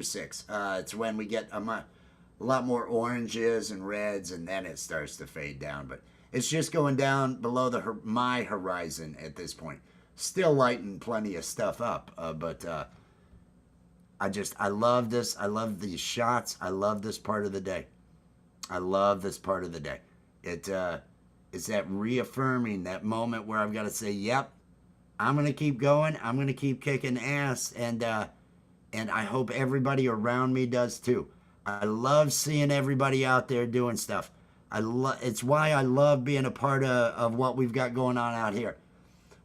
6. It's when we get a lot more oranges and reds, and then it starts to fade down. But it's just going down below my horizon at this point. Still lighting plenty of stuff up, but I love this. I love these shots. I love this part of the day. I love this part of the day. It's that reaffirming, that moment where I've got to say, yep, I'm going to keep going. I'm going to keep kicking ass. And I hope everybody around me does too. I love seeing everybody out there doing stuff. It's why I love being a part of what we've got going on out here.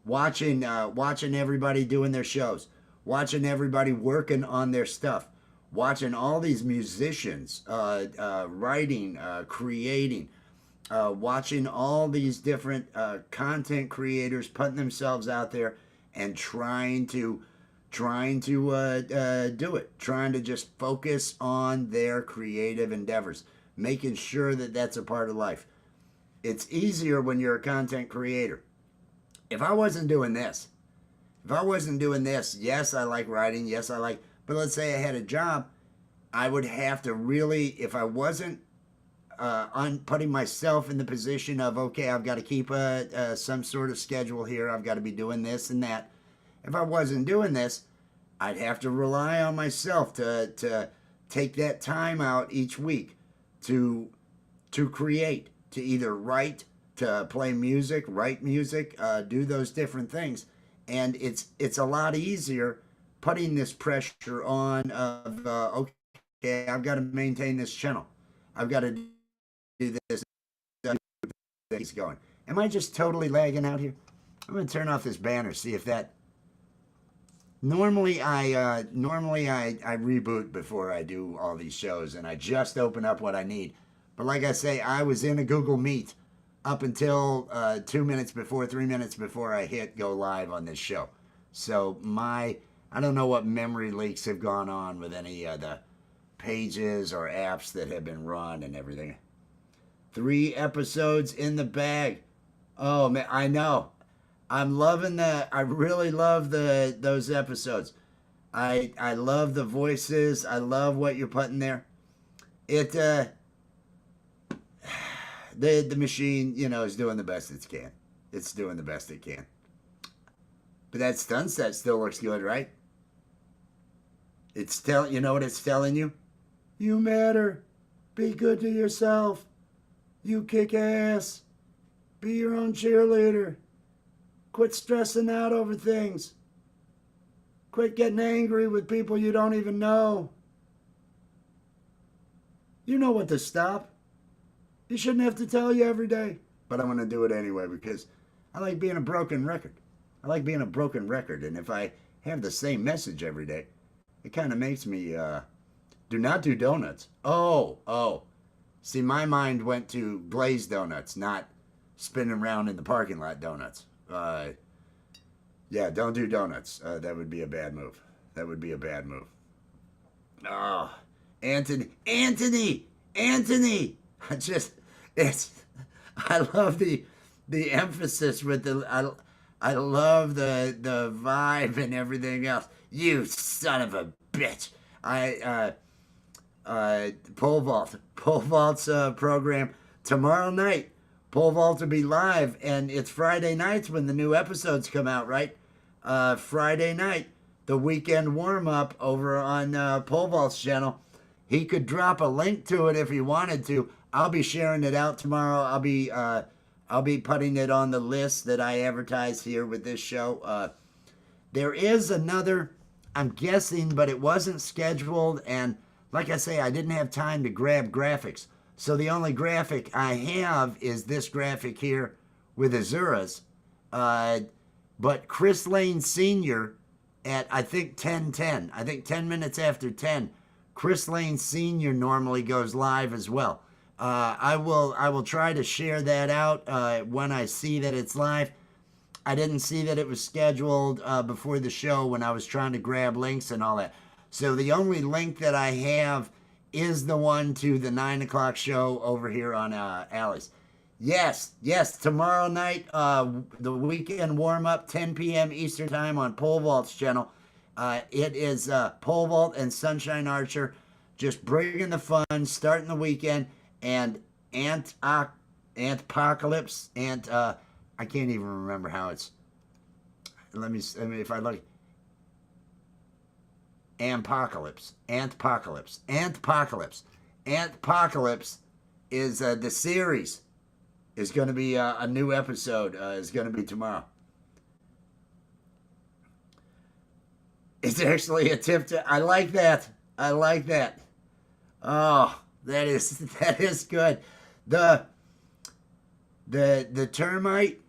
Watching everybody doing their shows. Watching everybody working on their stuff. Watching all these musicians writing, creating. Watching all these different content creators putting themselves out there and trying to do it, trying to just focus on their creative endeavors, making sure that that's a part of life. It's easier when you're a content creator. If I wasn't doing this, yes, I like writing, but let's say I had a job, I would have to really, if I wasn't putting myself in the position of, okay, I've got to keep some sort of schedule here, I've got to be doing this and that. If I wasn't doing this, I'd have to rely on myself to take that time out each week to create, to either write, to play music, write music, do those different things. And it's a lot easier putting this pressure on of, okay, I've got to maintain this channel. I've got to do this. Things going. Am I just totally lagging out here? I'm going to turn off this banner, see if that... Normally I reboot before I do all these shows, and I just open up what I need. But like I say, I was in a Google Meet up until 3 minutes before I hit go live on this show. So I don't know what memory leaks have gone on with any of the pages or apps that have been run and everything. 3 episodes in the bag. Oh man, I know. I'm loving that. I really love those episodes. I love the voices. I love what you're putting there. The machine, is doing the best it can. It's doing the best it can. But that sunset still looks good, right? You know what it's telling you? You matter. Be good to yourself. You kick ass. Be your own cheerleader. Quit stressing out over things. Quit getting angry with people you don't even know. You know what to stop. You shouldn't have to tell you every day. But I'm going to do it anyway because I like being a broken record. And if I have the same message every day, it kind of makes me do not do donuts. Oh. See, my mind went to glazed donuts, not spinning around in the parking lot donuts. Yeah, don't do donuts. That would be a bad move. Oh, Anthony. I love the emphasis with I love the vibe and everything else. You son of a bitch. Pole Vault. Pole Vault's program tomorrow night. Pole Vault will be live, and it's Friday nights when the new episodes come out, right? Friday night, the weekend warm-up over on Pole Vault's channel. He could drop a link to it if he wanted to. I'll be sharing it out tomorrow. I'll be putting it on the list that I advertise here with this show. There is another, I'm guessing, but it wasn't scheduled, and like I say, I didn't have time to grab graphics. So the only graphic I have is this graphic here with Azura's. But Chris Lane Sr. at, I think, 10:10. I think 10 minutes after 10, Chris Lane Sr. normally goes live as well. I will try to share that out when I see that it's live. I didn't see that it was scheduled before the show when I was trying to grab links and all that. So the only link that I have is the one to the 9 o'clock show over here on Alley's. Yes, tomorrow night, the weekend warm-up, 10 p.m. Eastern Time on Pole Vault's channel. It is Pole Vault and Sunshine Archer just bringing the fun, starting the weekend, and Antpocalypse, I can't even remember how it's, let me if I look, Antpocalypse is the series is going to be a new episode is going to be tomorrow. It's actually a tip to, I like that. Oh, that is good. The termite,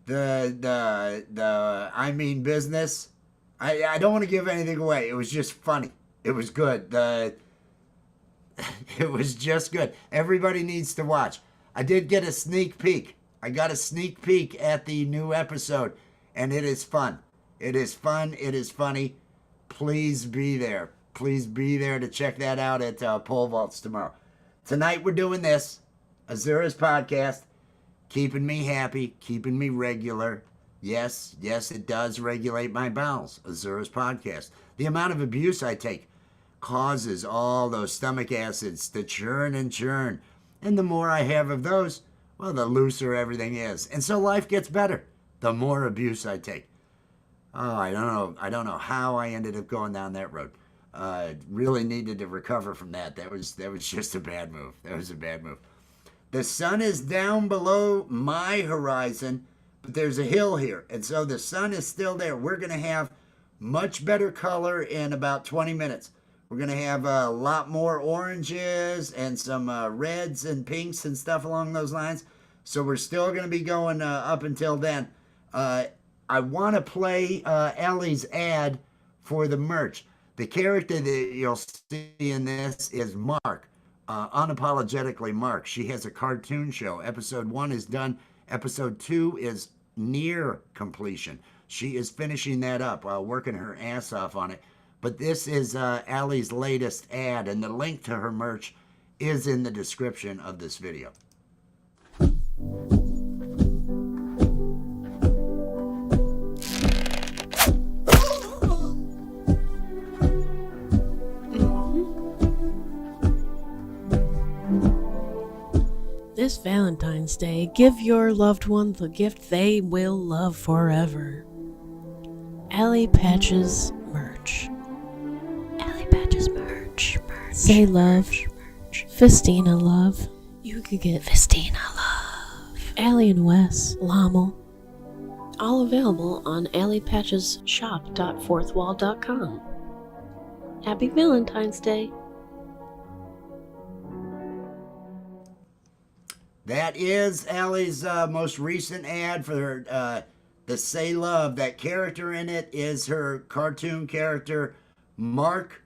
the I mean business. I don't want to give anything away. It was just funny. It was good. It was just good. Everybody needs to watch. I did get a sneak peek. I got a sneak peek at the new episode, and it is fun. It is fun. It is funny. Please be there. Please be there to check that out at Pole Vaults tomorrow. Tonight we're doing this, Azura's podcast, keeping me happy, keeping me regular. Yes, it does regulate my bowels, Azura's podcast. The amount of abuse I take causes all those stomach acids to churn and churn. And the more I have of those, well, the looser everything is. And so life gets better the more abuse I take. Oh, I don't know how I ended up going down that road. Really needed to recover from that. That was just a bad move. That was a bad move. The sun is down below my horizon, but there's a hill here. And so the sun is still there. We're going to have much better color in about 20 minutes. We're going to have a lot more oranges and some reds and pinks and stuff along those lines. So we're still going to be going up until then. I want to play Ellie's ad for the merch. The character that you'll see in this is Mark, unapologetically Mark. She has a cartoon show. Episode 1 is done. Episode 2 is near completion. She is finishing that up while working her ass off on it. But this is Allie's latest ad, and the link to her merch is in the description of this video. This Valentine's Day, give your loved one the gift they will love forever. Allie Patches merch. Allie Patches merch. Say love. Festina love. You could get Festina love. Allie and Wes, Lommel. All available on alliepatchesshop.fourthwall.com. Happy Valentine's Day. That is Allie's most recent ad for the Say Love. That character in it is her cartoon character, Mark.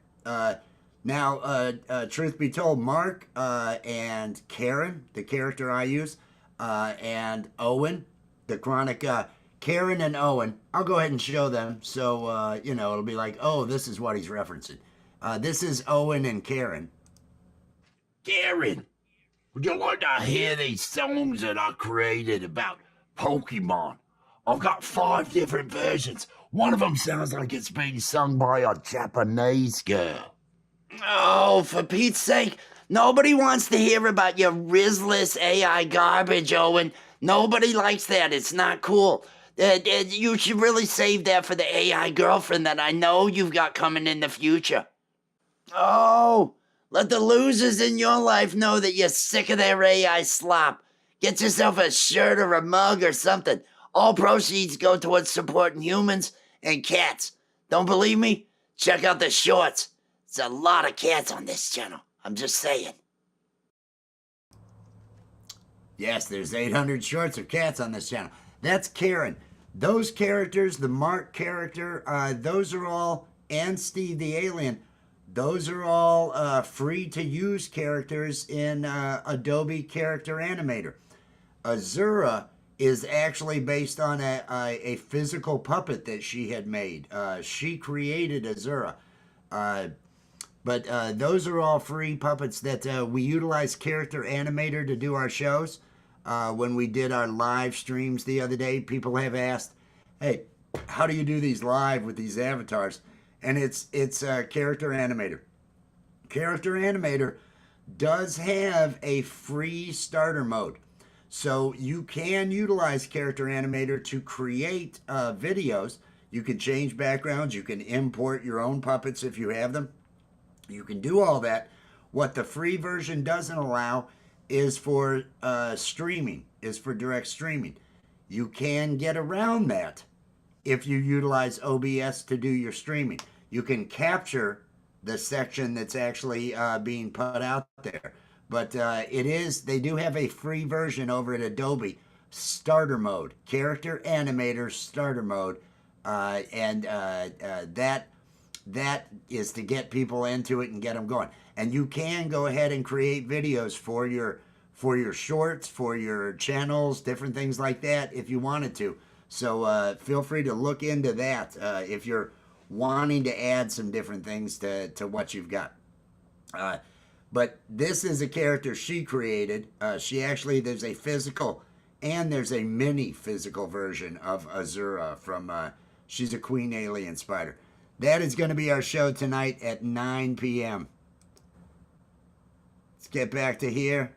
Now, truth be told, Mark and Karen, the character I use, and Owen, the chronic, Karen and Owen. I'll go ahead and show them so, it'll be like, oh, this is what he's referencing. This is Owen and Karen. Karen, would you like to hear these songs that I created about Pokemon? I've got 5 different versions. One of them sounds like it's being sung by a Japanese girl. Oh, for Pete's sake, nobody wants to hear about your Rizless AI garbage, Owen. Nobody likes that. It's not cool. You should really save that for the AI girlfriend that I know you've got coming in the future. Oh, let the losers in your life know that you're sick of their AI slop. Get yourself a shirt or a mug or something. All proceeds go towards supporting humans and cats. Don't believe me? Check out the shorts. There's a lot of cats on this channel. I'm just saying. Yes, there's 800 shorts of cats on this channel. That's Karen. Those characters, the Mark character, those are all, and Steve the Alien, those are all free to use characters in Adobe Character Animator. Azura is actually based on a physical puppet that she had made. She created Azura. But those are all free puppets that we utilize Character Animator to do our shows. When we did our live streams the other day, people have asked, hey, how do you do these live with these avatars? And it's Character Animator. Character Animator does have a free starter mode. So you can utilize Character Animator to create videos. You can change backgrounds. You can import your own puppets if you have them. You can do all that. What the free version doesn't allow is for streaming, is for direct streaming. You can get around that if you utilize OBS to do your streaming. You can capture the section that's actually being put out there. But they do have a free version over at Adobe, starter mode, Character Animator starter mode, and that is to get people into it and get them going. And you can go ahead and create videos for your shorts, for your channels, different things like that if you wanted to. So feel free to look into that if you're wanting to add some different things to what you've got. But this is a character she created. There's a physical and there's a mini physical version of Azura from, she's a queen alien spider. That is going to be our show tonight at 9 p.m. Let's get back to here.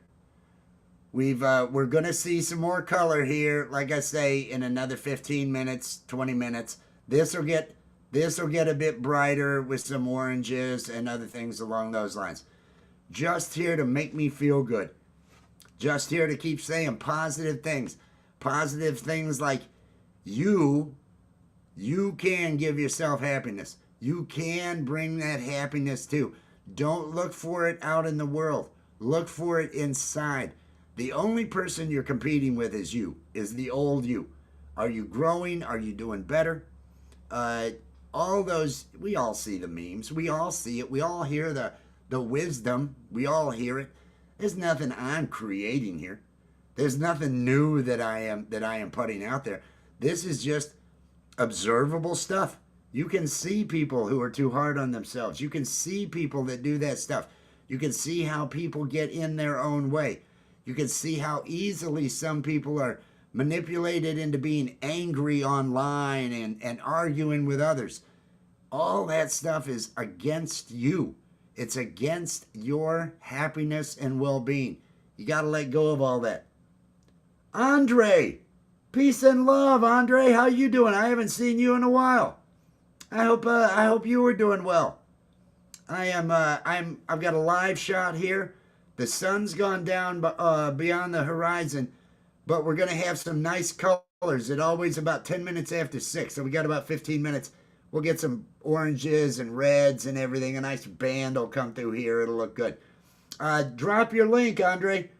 We're going to see some more color here, like I say, in another 15 minutes, 20 minutes. This will get a bit brighter with some oranges and other things along those lines. Just here to make me feel good. Just here to keep saying positive things. Positive things like you can give yourself happiness. You can bring that happiness too. Don't look for it out in the world. Look for it inside. The only person you're competing with is you, is the old you. Are you growing? Are you doing better? All those, we all see the memes. We all see it. We all hear the wisdom. We all hear it. There's nothing I'm creating here. There's nothing new that I am putting out there. This is just observable stuff. You can see people who are too hard on themselves. You can see people that do that stuff. You can see how people get in their own way. You can see how easily some people are manipulated into being angry online and arguing with others. All that stuff is against you. It's against your happiness and well-being. You got to let go of all that. Andre, peace and love, Andre. How you doing? I haven't seen you in a while. I hope you were doing well. I've got a live shot here. The sun's gone down beyond the horizon, but we're going to have some nice colors. It always about 10 minutes after 6, so we got about 15 minutes. We'll get some oranges and reds and everything. A nice band will come through here. It'll look good. Drop your link, Andre.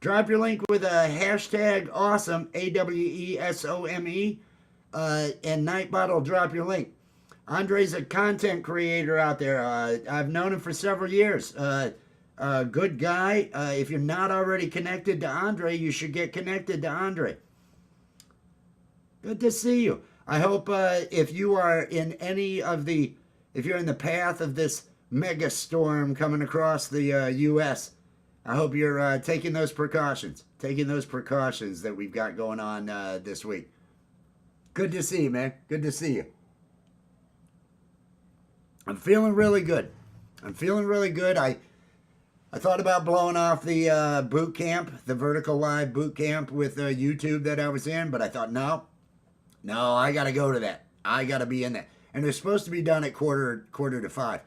Drop your link with a hashtag awesome, AWESOME, and Nightbot will drop your link. Andre's a content creator out there. I've known him for several years. Good guy. If you're not already connected to Andre, you should get connected to Andre. Good to see you. I hope if you are in if you're in the path of this mega storm coming across the U.S., I hope you're taking those precautions that we've got going on this week. Good to see you, man. Good to see you. I'm feeling really good. I'm feeling really good. I thought about blowing off the boot camp, the vertical live boot camp with YouTube that I was in, but I thought, no, I got to go to that. I got to be in that. And they're supposed to be done at quarter to 5.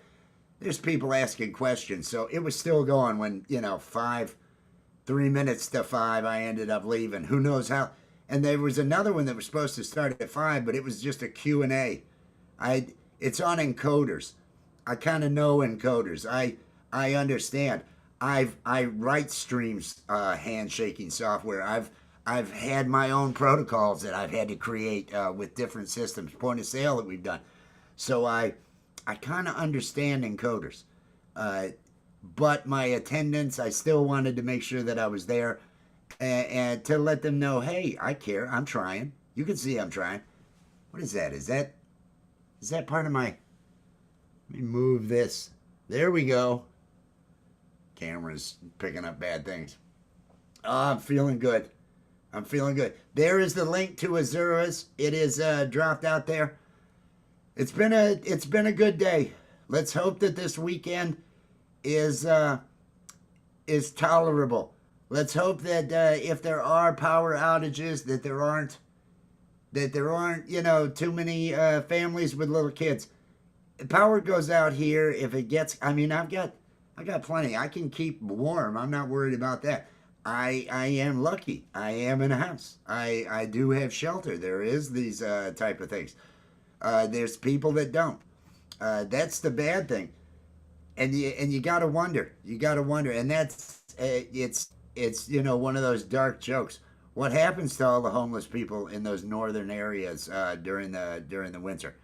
There's people asking questions, so it was still going when, 3 minutes to 5, I ended up leaving. Who knows how? And there was another one that was supposed to start at 5, but it was just a Q&A. It's on encoders. I kind of know encoders. I understand. I write streams, handshaking software. I've had my own protocols that I've had to create with different systems, point of sale that we've done. So I kind of understand encoders. But my attendance, I still wanted to make sure that I was there and to let them know, hey, I care. I'm trying. You can see I'm trying. What is that? Is that part of my... Let me move this. There we go. Camera's picking up bad things. Oh, I'm feeling good. There is the link to Azura's. It is dropped out there. It's been a good day. Let's hope that this weekend is tolerable. Let's hope that if there are power outages, that there aren't too many families with little kids. Power goes out here if it gets. I mean, I got plenty. I can keep warm. I'm not worried about that. I am lucky. I am in a house. I do have shelter. There is these type of things. There's people that don't. That's the bad thing. And you gotta wonder. And that's it's one of those dark jokes. What happens to all the homeless people in those northern areas during the winter?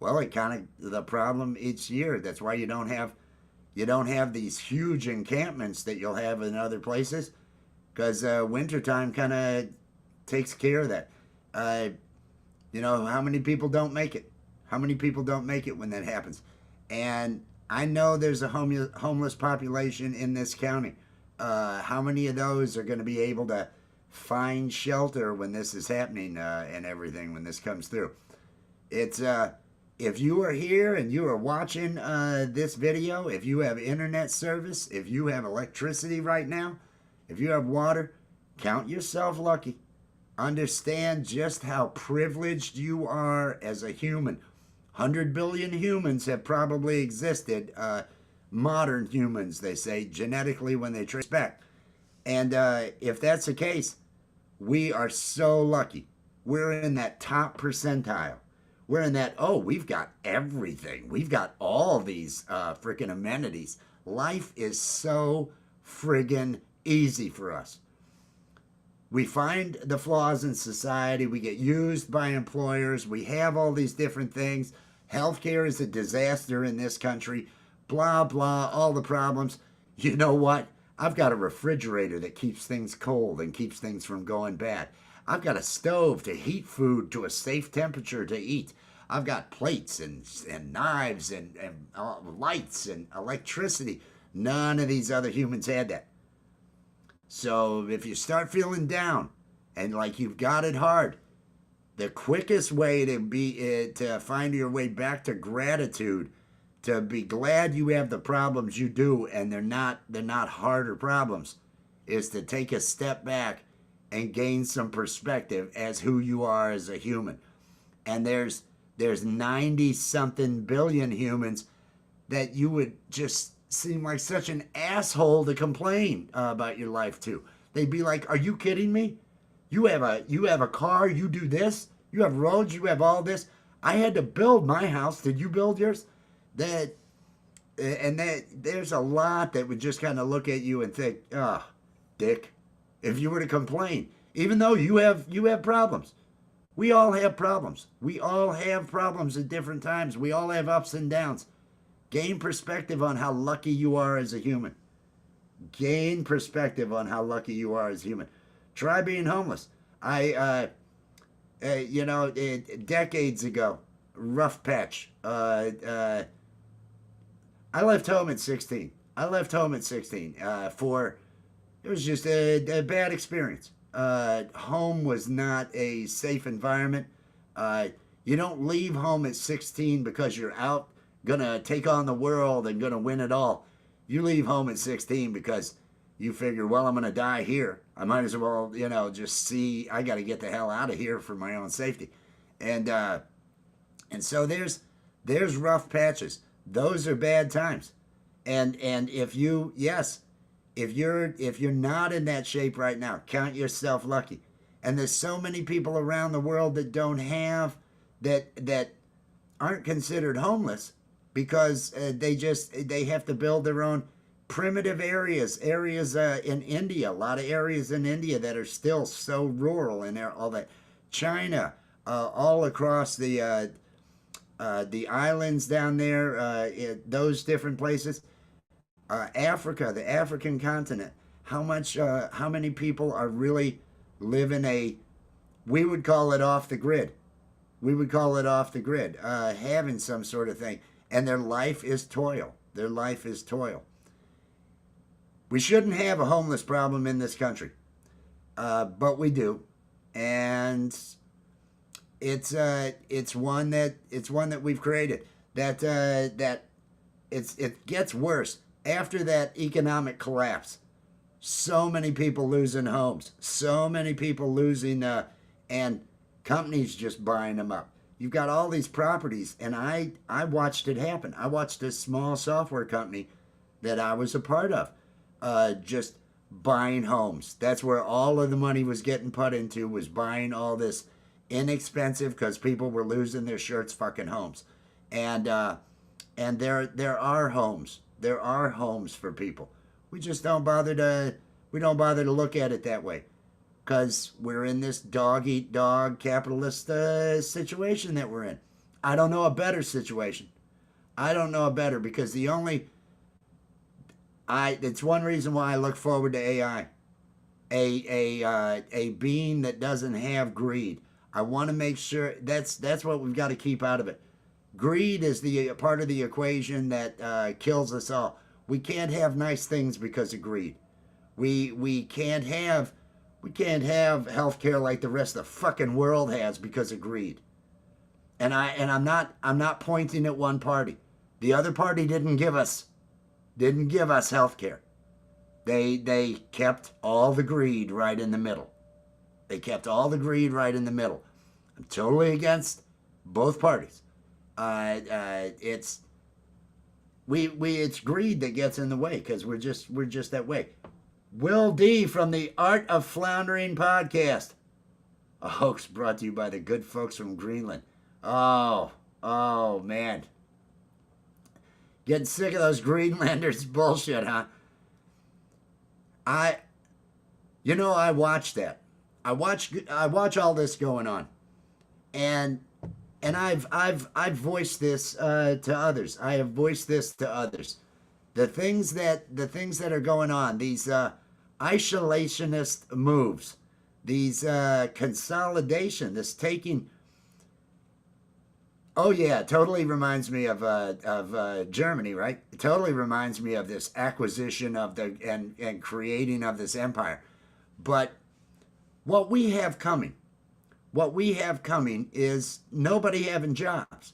Well, it kind of the problem each year. That's why you don't have these huge encampments that you'll have in other places, because wintertime kind of takes care of that. How many people don't make it? How many people don't make it when that happens? And I know there's a homeless population in this county. How many of those are going to be able to find shelter when this is happening and everything, when this comes through? It's if you are here and you are watching this video, if you have internet service, if you have electricity right now, if you have water, count yourself lucky. Understand just how privileged you are as a human. 100 billion humans have probably existed, modern humans, they say, genetically when they trace back. And if that's the case, we are so lucky. We're in that top percentile. We're in that, we've got everything. We've got all these freaking amenities. Life is so friggin' easy for us. We find the flaws in society. We get used by employers. We have all these different things. Healthcare is a disaster in this country. Blah, blah, all the problems. You know what? I've got a refrigerator that keeps things cold and keeps things from going bad. I've got a stove to heat food to a safe temperature to eat. I've got plates and knives and lights and electricity. None of these other humans had that. So if you start feeling down and like you've got it hard, the quickest way to find your way back to gratitude, to be glad you have the problems you do and they're not harder problems, is to take a step back and gain some perspective as who you are as a human. And there's 90-something billion humans that you would just seem like such an asshole to complain about your life to. They'd be like, "Are you kidding me? You have a car, you do this, you have roads, you have all this. I had to build my house. Did you build yours?" There's a lot that would just kind of look at you and think, "Oh, dick," if you were to complain, even though you have problems. We all have problems. We all have problems at different times. We all have ups and downs. Gain perspective on how lucky you are as a human. Gain perspective on how lucky you are as a human. Try being homeless. Decades ago, rough patch. I left home at 16. It was just a bad experience. Home was not a safe environment. You don't leave home at 16 because you're out gonna take on the world and gonna win it all. You leave home at 16 because you figure, well, I'm gonna die here. I might as well, just see. I got to get the hell out of here for my own safety, and so there's rough patches. Those are bad times, and if you're not in that shape right now, count yourself lucky. And there's so many people around the world that don't have that aren't considered homeless because they have to build their own primitive areas in India, a lot of areas in India that are still so rural, and all that. China, all across the islands down there, those different places. Africa, the African continent. How many people are really living we would call it off the grid. We would call it off the grid, having some sort of thing. And their life is toil. Their life is toil. We shouldn't have a homeless problem in this country, but we do. And it's one that we've created. It gets worse after that economic collapse. So many people losing homes, so many people losing, and companies just buying them up. You've got all these properties, and I watched it happen. I watched a small software company that I was a part of just buying homes. That's where all of the money was getting put into, was buying all this inexpensive, because people were losing their shirts fucking homes. And there are homes. There are homes for people. We just don't bother to look at it that way, because we're in this dog-eat-dog capitalist situation that we're in. I don't know a better situation. I don't know a better, because it's one reason why I look forward to AI. A being that doesn't have greed. I want to make sure that's what we've got to keep out of it. Greed is the part of the equation that kills us all. We can't have nice things because of greed. We can't have healthcare like the rest of the fucking world has because of greed. And I'm not pointing at one party. The other party didn't give us healthcare. They kept all the greed right in the middle. They kept all the greed right in the middle. I'm totally against both parties. It's greed that gets in the way, because we're just that way. Will D from the Art of Floundering podcast. A hoax brought to you by the good folks from Greenland. Oh man. Getting sick of those Greenlanders bullshit, huh? I watch that. I watch all this going on. And I've voiced this to others. I have voiced this to others. The things that are going on, these isolationist moves, these consolidation, this taking. Oh yeah, it totally reminds me of Germany, right? It totally reminds me of this acquisition of and creating of this empire. But what we have coming is nobody having jobs.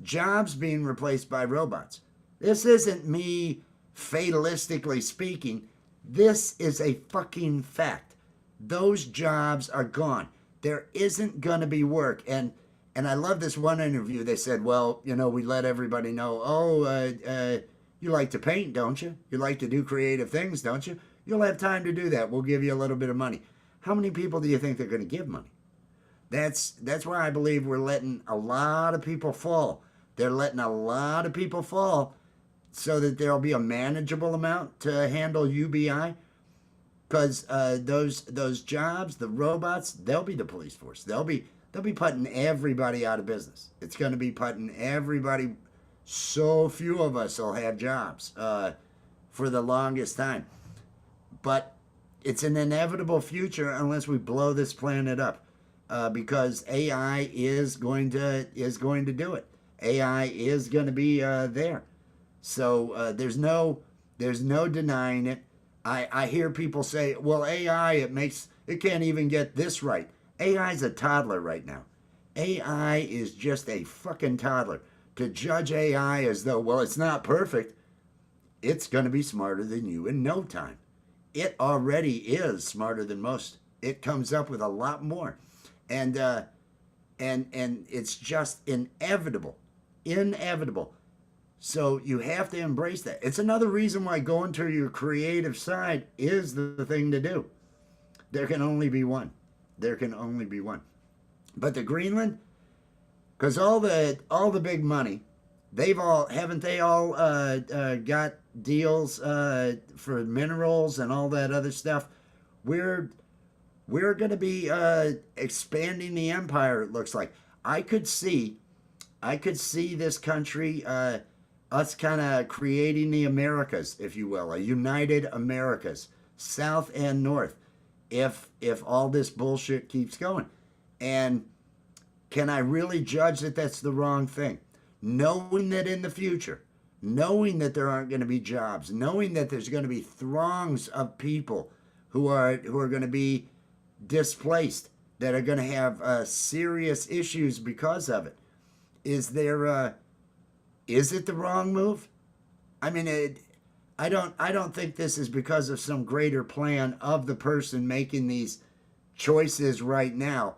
Jobs being replaced by robots. This isn't me fatalistically speaking. This is a fucking fact. Those jobs are gone. There isn't going to be work. And I love this one interview. They said, well, we let everybody know, you like to paint, don't you? You like to do creative things, don't you? You'll have time to do that. We'll give you a little bit of money. How many people do you think they're going to give money? That's why I believe we're letting a lot of people fall. They're letting a lot of people fall so that there'll be a manageable amount to handle UBI. Because those jobs, the robots, they'll be the police force. They'll be putting everybody out of business. It's going to be putting everybody. So few of us will have jobs for the longest time. But it's an inevitable future unless we blow this planet up, because AI is going to do it. AI is going to be there. So there's no denying it. I hear people say, well, AI, it can't even get this right. AI is a toddler right now. AI is just a fucking toddler. to judge AI as though, well, it's not perfect. It's going to be smarter than you in no time. It already is smarter than most. It comes up with a lot more, and it's just inevitable. So you have to embrace that. It's another reason why going to your creative side is the thing to do. There can only be one. There can only be one. But the Greenland, because all the big money, haven't they all got deals for minerals and all that other stuff? We're going to be expanding the empire. It looks like I could see this country, us kind of creating the Americas, if you will, a united Americas, South and North, if all this bullshit keeps going. And can I really judge that that's the wrong thing? Knowing that in the future, knowing that there aren't going to be jobs, knowing that there's going to be throngs of people who are going to be displaced, that are going to have serious issues because of it. Is it the wrong move? I mean, I don't think this is because of some greater plan of the person making these choices right now.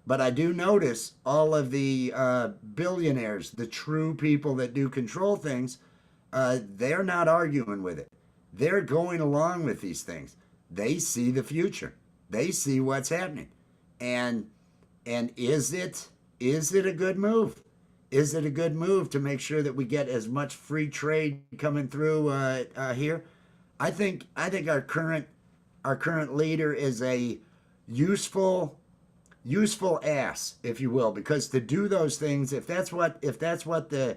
But I do notice all of the billionaires, the true people that do control things, they're not arguing with it. They're going along with these things. They see the future. They see what's happening. And is it a good move? Is it a good move to make sure that we get as much free trade coming through here? I think our current leader is a useful ass, if you will, because to do those things, if that's what the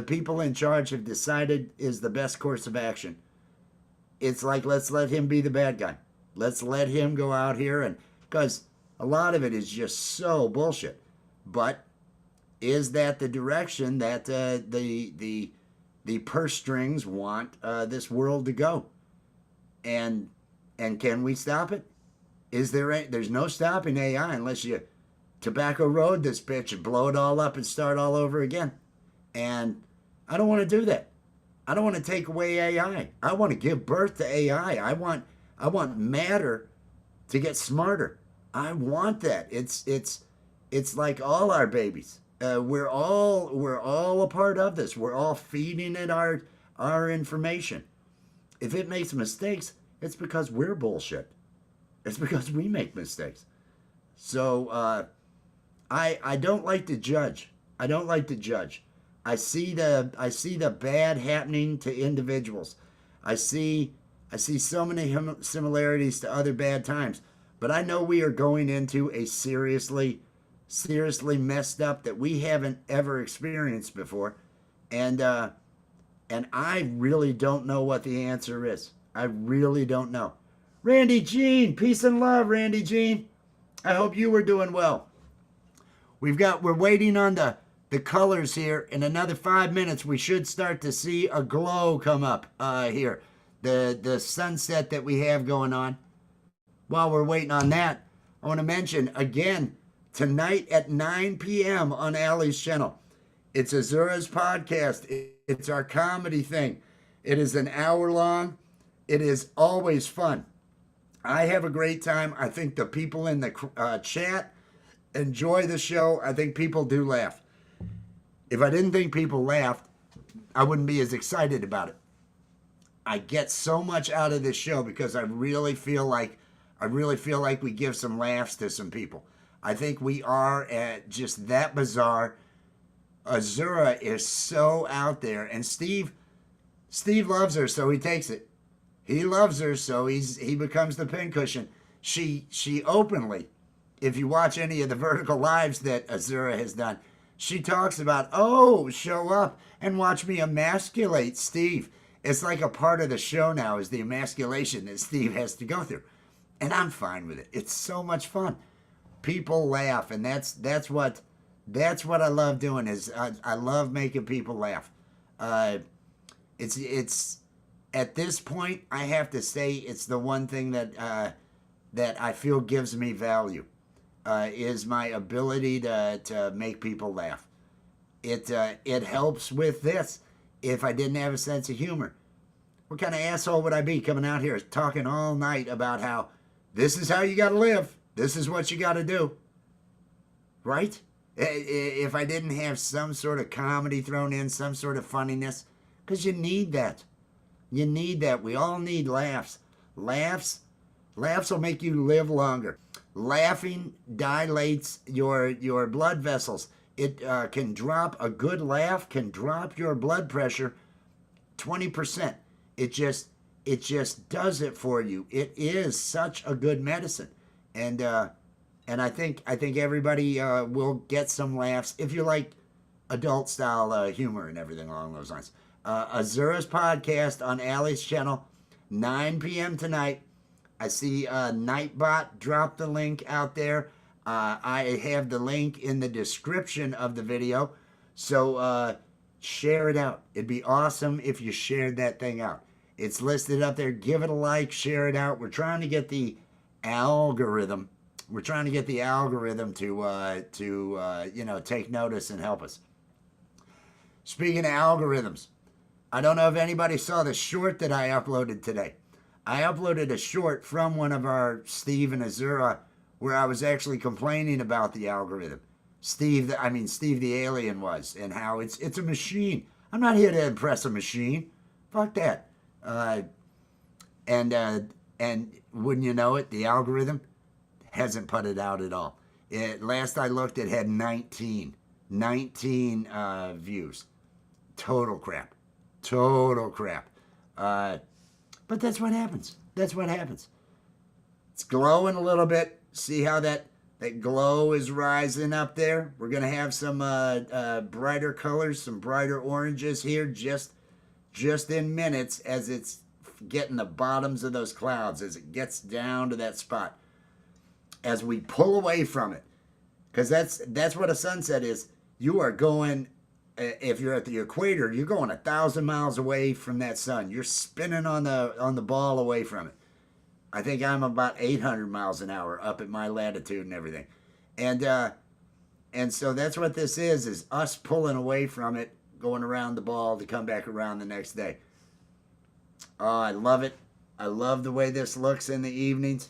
people in charge have decided is the best course of action, it's like, let's let him be the bad guy. Let's let him go out here, and because a lot of it is just so bullshit. But is that the direction that the purse strings want this world to go? And can we stop it? There's no stopping AI unless you tobacco road this bitch and blow it all up and start all over again. And I don't want to do that. I don't want to take away AI. I want to give birth to AI. I want matter to get smarter. I want that. It's like all our babies. We're all a part of this. We're all feeding it our information. If it makes mistakes, it's because we're bullshit. It's because we make mistakes. So I don't like to judge. I don't like to judge. I see the bad happening to individuals. I see so many similarities to other bad times. But I know we are going into a seriously messed up that we haven't ever experienced before. And I really don't know what the answer is. I really don't know. Randy Jean, peace and love, Randy Jean. I hope you were doing well. We're waiting on the colors here. In another 5 minutes, we should start to see a glow come up here. The sunset that we have going on. While we're waiting on that, I want to mention again, tonight at 9 p.m. on Allie's channel. It's Azura's podcast. It's our comedy thing. It is an hour long. It is always fun. I have a great time. I think the people in the chat enjoy the show. I think people do laugh. If I didn't think people laughed, I wouldn't be as excited about it. I get so much out of this show because I really feel like we give some laughs to some people. I think we are at just that bizarre. Azura is so out there, and Steve loves her, so he takes it. He loves her, so he becomes the pincushion. She openly, if you watch any of the vertical lives that Azura has done, she talks about, show up and watch me emasculate Steve. It's like a part of the show now is the emasculation that Steve has to go through. And I'm fine with it. It's so much fun. People laugh, and that's what I love doing is I love making people laugh. It's at this point, I have to say it's the one thing that I feel gives me value is my ability to make people laugh. It helps with this. If I didn't have a sense of humor, what kind of asshole would I be coming out here talking all night about how this is how you got to live, this is what you got to do, right? If I didn't have some sort of comedy thrown in, some sort of funniness, because you need that. You need that. We all need laughs. Laughs will make you live longer. Laughing dilates your blood vessels. It can drop, a good laugh can drop your blood pressure 20%. It just does it for you. It is such a good medicine. And I think everybody will get some laughs if you like adult style humor and everything along those lines. Azura's podcast on Allie's channel, 9 p.m. tonight. I see Nightbot drop the link out there. I have the link in the description of the video. So share it out. It'd be awesome if you shared that thing out. It's listed up there. Give it a like, share it out. We're trying to get the algorithm. We're trying to get the algorithm to take notice and help us. Speaking of algorithms, I don't know if anybody saw the short that I uploaded today. I uploaded a short from one of our Steve and Azura where I was actually complaining about the algorithm. Steve the alien was, and how it's a machine. I'm not here to impress a machine. Fuck that. And wouldn't you know it, the algorithm hasn't put it out at all. Last I looked, it had 19 views. Total crap. But that's what happens. It's glowing a little bit. See how that glow is rising up there? We're going to have some brighter colors, some brighter oranges here just in minutes as it's getting the bottoms of those clouds, as it gets down to that spot. As we pull away from it. Because that's what a sunset is. You are going, if you're at the equator, you're going 1,000 miles away from that sun. You're spinning on the ball away from it. I think I'm about 800 miles an hour up at my latitude and everything. And so that's what this is us pulling away from it, going around the ball to come back around the next day. Oh, I love it. I love the way this looks in the evenings.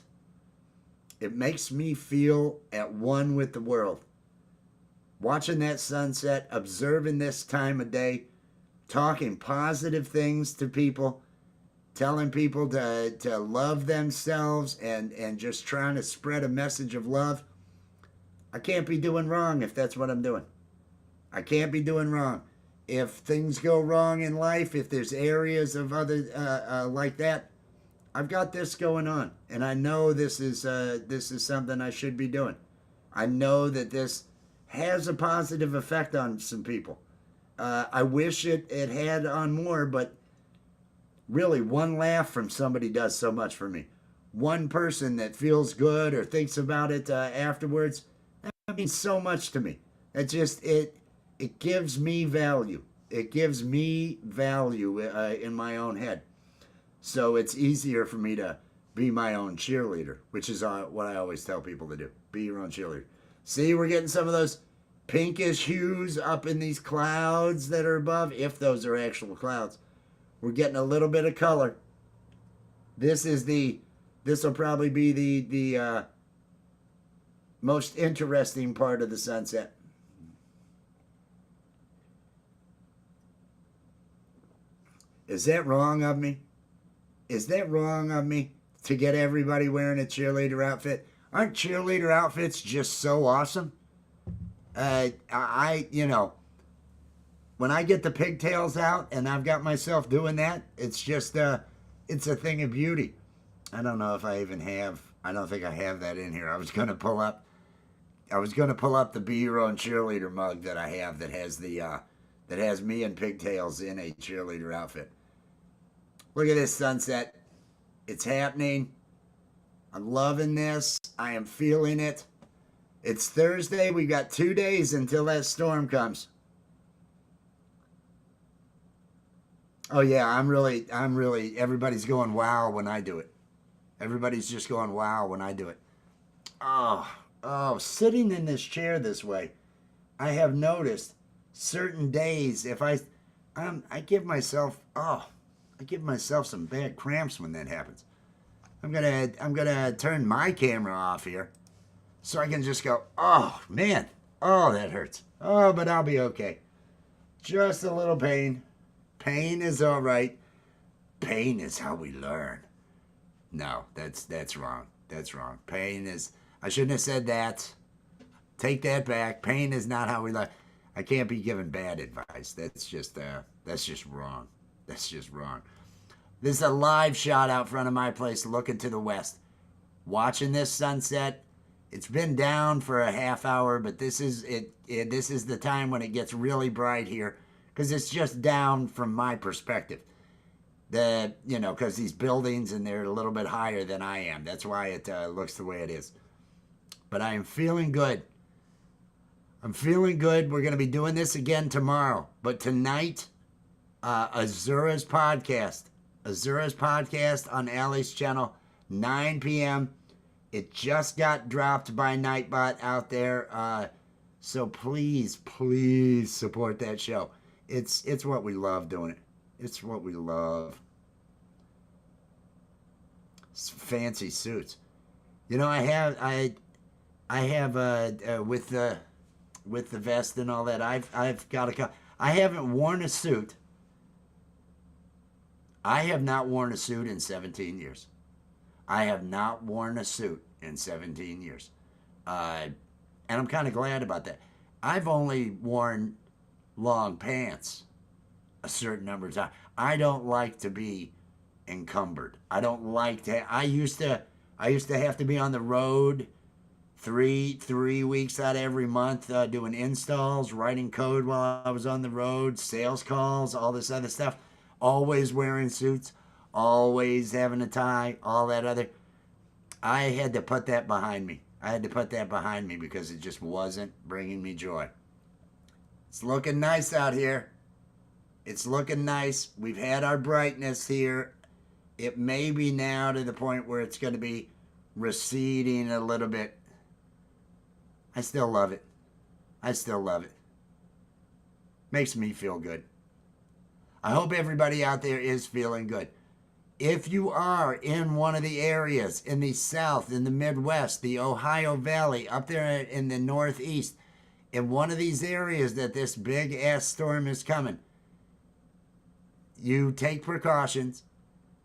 It makes me feel at one with the world. Watching that sunset, observing this time of day, talking positive things to people, telling people to love themselves and just trying to spread a message of love. I can't be doing wrong if that's what I'm doing. I can't be doing wrong. If things go wrong in life, if there's areas of other like that, I've got this going on, and I know this is something I should be doing. I know that this has a positive effect on some people. I wish it had on more, but really, one laugh from somebody does so much for me. One person that feels good or thinks about it afterwards, that means so much to me. It gives me value. It gives me value in my own head. So it's easier for me to be my own cheerleader, which is what I always tell people to do. Be your own cheerleader. See, we're getting some of those pinkish hues up in these clouds that are above, if those are actual clouds. We're getting a little bit of color. This will probably be the most interesting part of the sunset. Is that wrong of me? Is that wrong of me to get everybody wearing a cheerleader outfit? Aren't cheerleader outfits just so awesome? When I get the pigtails out and I've got myself doing that, it's just it's a thing of beauty. I don't know if I don't think I have that in here. I was gonna pull up the Be Your Own Cheerleader mug that I have that has me and pigtails in a cheerleader outfit. Look at this sunset. It's happening. I'm loving this. I am feeling it. It's Thursday. We've got 2 days until that storm comes. Oh yeah, I'm really, everybody's going wow when I do it. Everybody's just going wow when I do it. Oh, sitting in this chair this way, I have noticed certain days, if I give myself, I give myself some bad cramps when that happens. I'm gonna turn my camera off here so I can just go, oh man, oh that hurts. Oh, but I'll be okay. Just a little pain. Pain is all right. Pain is how we learn. No, that's wrong. That's wrong. Pain is, I shouldn't have said that. Take that back. Pain is not how we learn. I can't be giving bad advice. That's just wrong. That's just wrong. This is a live shot out front of my place looking to the west. Watching this sunset. It's been down for a half hour, but this is this is the time when it gets really bright here because it's just down from my perspective. Because these buildings and they're a little bit higher than I am. That's why it looks the way it is. But I am feeling good. I'm feeling good. We're going to be doing this again tomorrow. But tonight, Azura's podcast on Allie's channel, 9 p.m. It just got dropped by Nightbot out there. So please support that show. It's what we love doing it. It's what we love. Fancy suits. I have with the vest and all that. I've got I haven't worn a suit. I have not worn a suit in 17 years. I have not worn a suit in 17 years. And I'm kind of glad about that. I've only worn long pants a certain number of times. I don't like to be encumbered. I don't like to. I used to have to be on the road three weeks out of every month doing installs, writing code while I was on the road, sales calls, all this other stuff. Always wearing suits, always having a tie, all that other. I had to put that behind me. Because it just wasn't bringing me joy. It's looking nice out here. It's looking nice. We've had our brightness here. It may be now to the point where it's going to be receding a little bit. I still love it. Makes me feel good. I hope everybody out there is feeling good. If you are in one of the areas in the South, in the Midwest, the Ohio Valley, up there in the Northeast, in one of these areas that this big-ass storm is coming, you take precautions.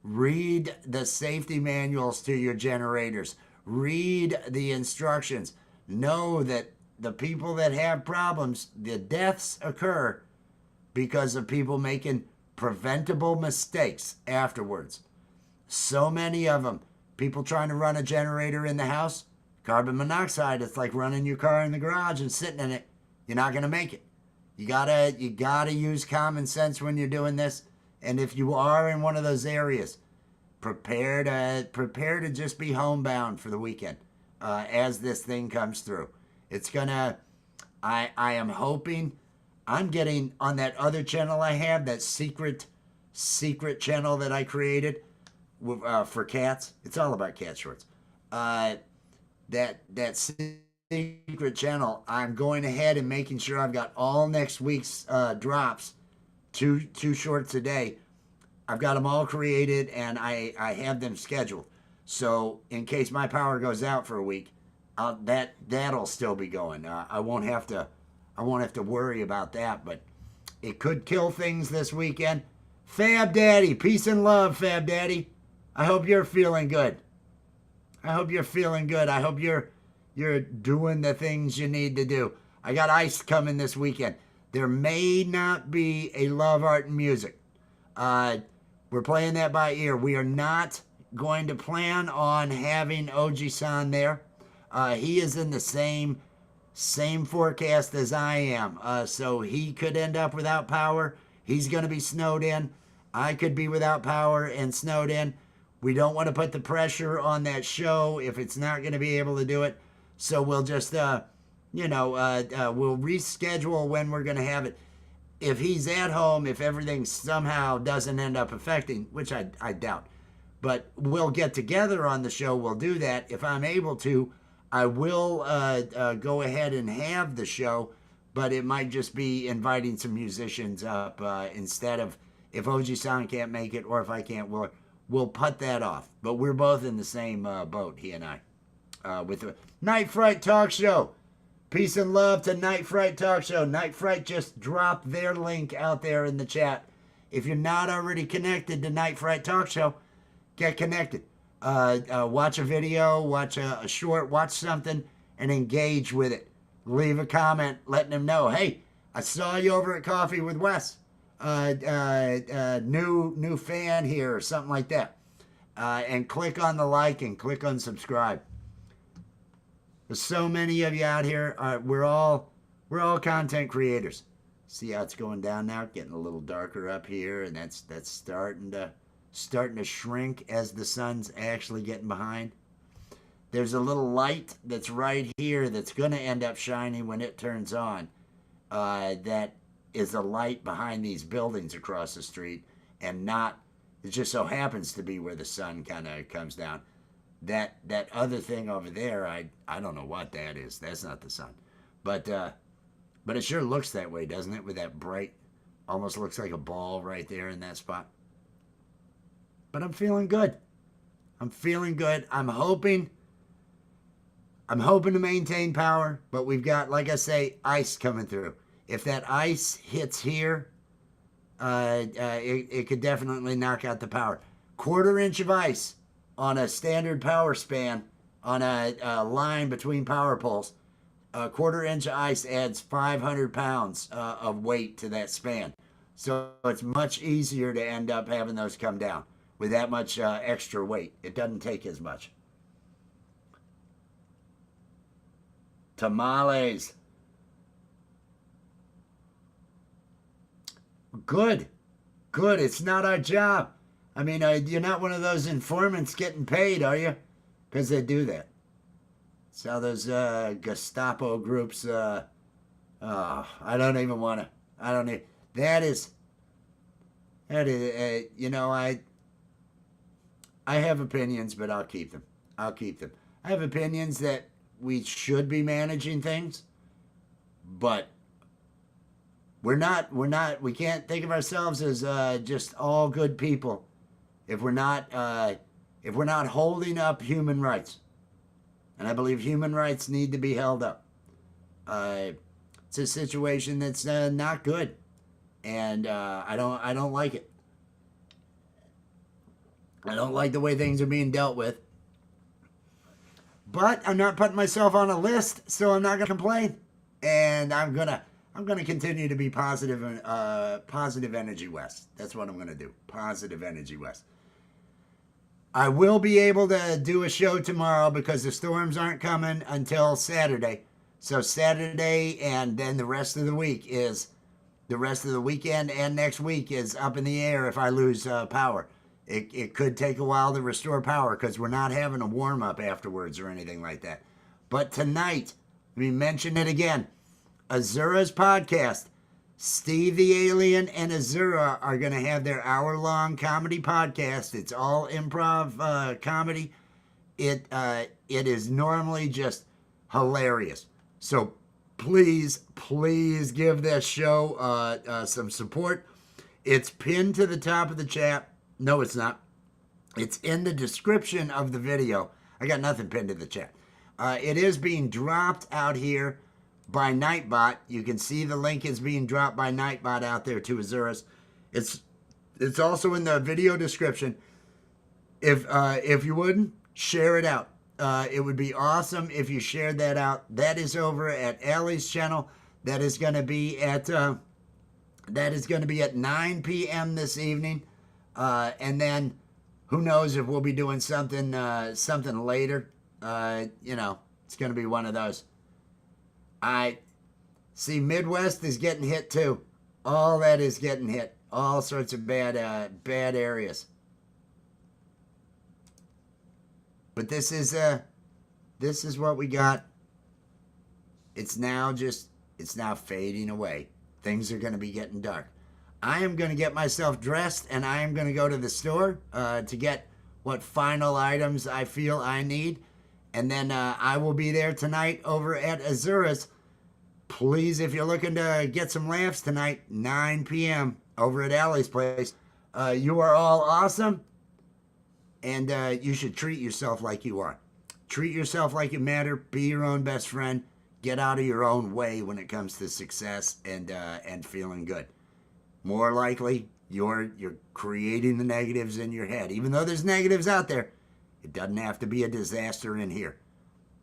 Read the safety manuals to your generators. Read the instructions. Know that the people that have problems, the deaths occur because of people making preventable mistakes afterwards. So many of them. People trying to run a generator in the house. Carbon monoxide, it's like running your car in the garage and sitting in it. You're not going to make it. You gotta use common sense when you're doing this. And if you are in one of those areas, prepare to just be homebound for the weekend as this thing comes through. It's gonna. I am hoping. I'm getting on that other channel I have, that secret channel that I created for cats. It's all about cat shorts. That secret channel, I'm going ahead and making sure I've got all next week's drops, two shorts a day. I've got them all created and I have them scheduled. So in case my power goes out for a week, that'll still be going. I won't have to worry about that, but it could kill things this weekend. Fab Daddy, peace and love, Fab Daddy. I hope you're feeling good. I hope you're doing the things you need to do. I got ice coming this weekend. There may not be a Love, Art, and Music. We're playing that by ear. We are not going to plan on having Oji-san there. He is in the same forecast as I am. So he could end up without power. He's going to be snowed in. I could be without power and snowed in. We don't want to put the pressure on that show if it's not going to be able to do it. So we'll just, we'll reschedule when we're going to have it. If he's at home, if everything somehow doesn't end up affecting, which I doubt, but we'll get together on the show. We'll do that. If I'm able to, I will go ahead and have the show, but it might just be inviting some musicians up instead of if Oji-san can't make it or if I can't, we'll put that off. But we're both in the same boat, he and I, with the Night Fright Talk Show. Peace and love to Night Fright Talk Show. Night Fright just dropped their link out there in the chat. If you're not already connected to Night Fright Talk Show, get connected. Watch a video, watch a short, watch something, and engage with it. Leave a comment letting them know, hey, I saw you over at Coffee with Wes. New fan here or something like that. And click on the like and click on subscribe. There's so many of you out here. We're all content creators. See how it's going down now, getting a little darker up here, and that's starting to shrink as the sun's actually getting behind. There's a little light that's right here that's going to end up shining when it turns on. That is a light behind these buildings across the street, and not, it just so happens to be where the sun kind of comes down. That other thing over there, I don't know what that is. That's not the sun. But it sure looks that way, doesn't it? With that bright, almost looks like a ball right there in that spot. But I'm feeling good. I'm feeling good. I'm hoping to maintain power, but we've got, like I say, ice coming through. If that ice hits here, it could definitely knock out the power. 1/4 inch of ice on a standard power span, on a line between power poles. 1/4 inch of ice adds 500 pounds of weight to that span. So it's much easier to end up having those come down with that much extra weight. It doesn't take as much. Tamales. Good. It's not our job. I mean, you're not one of those informants getting paid, are you? Because they do that. It's how those Gestapo groups, I don't even want to, that is, you know, I have opinions, but I'll keep them. I have opinions that we should be managing things, but we can't think of ourselves as just all good people if we're not holding up human rights. And I believe human rights need to be held up. It's a situation that's not good, and I don't like it. I don't like the way things are being dealt with. But I'm not putting myself on a list, so I'm not gonna complain, and I'm gonna continue to be positive energy West. That's what I'm gonna do. Positive energy West. I will be able to do a show tomorrow because the storms aren't coming until Saturday. So Saturday and then the rest of the weekend and next week is up in the air if I lose power. It could take a while to restore power because we're not having a warm-up afterwards or anything like that. But tonight, let me mention it again, Azura's podcast, Steve the Alien and Azura are going to have their hour-long comedy podcast. It's all improv comedy. It is normally just hilarious. So please give this show some support. It's pinned to the top of the chat. No, it's not. It's in the description of the video. I got nothing pinned to the chat. It is being dropped out here by Nightbot. You can see the link is being dropped by Nightbot out there to Azura's. It's also in the video description. If you wouldn't, share it out. It would be awesome if you shared that out. That is over at Allie's channel. That is going to be at 9 p.m. this evening. And then who knows if we'll be doing something later. You know, it's going to be one of those. I see Midwest is getting hit too. All that is getting hit. All sorts of bad areas. But this is what we got. It's now fading away. Things are going to be getting dark. I am going to get myself dressed and I am going to go to the store to get what final items I feel I need. And then I will be there tonight over at Azura's please, if you're looking to get some laughs tonight, 9 p.m. over at Allie's place, you are all awesome, and you should treat yourself like you are. Treat yourself like you matter. Be your own best friend. Get out of your own way when it comes to success and feeling good. More likely, you're creating the negatives in your head. Even though there's negatives out there, it doesn't have to be a disaster in here.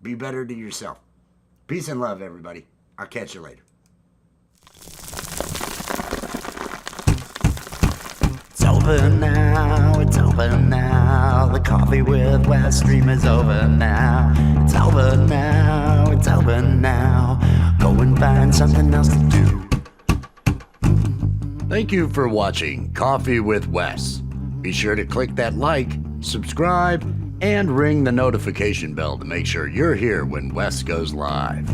Be better to yourself. Peace and love, everybody. I'll catch you later. It's over now, it's over now. The Coffee with Wes stream is over now. It's over now, it's over now. Go and find something else to do. Thank you for watching Coffee with Wes. Be sure to click that like, subscribe, and ring the notification bell to make sure you're here when Wes goes live.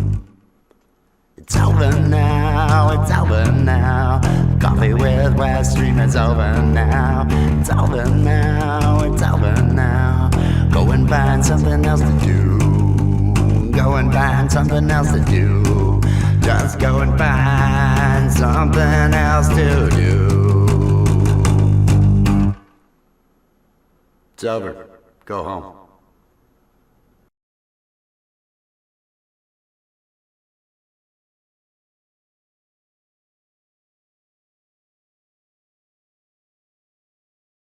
It's over now, it's over now. Coffee with Wes stream is over now. It's over now, it's over now. Go and find something else to do. Go and find something else to do. Just go and find something else to do. It's over. Go home.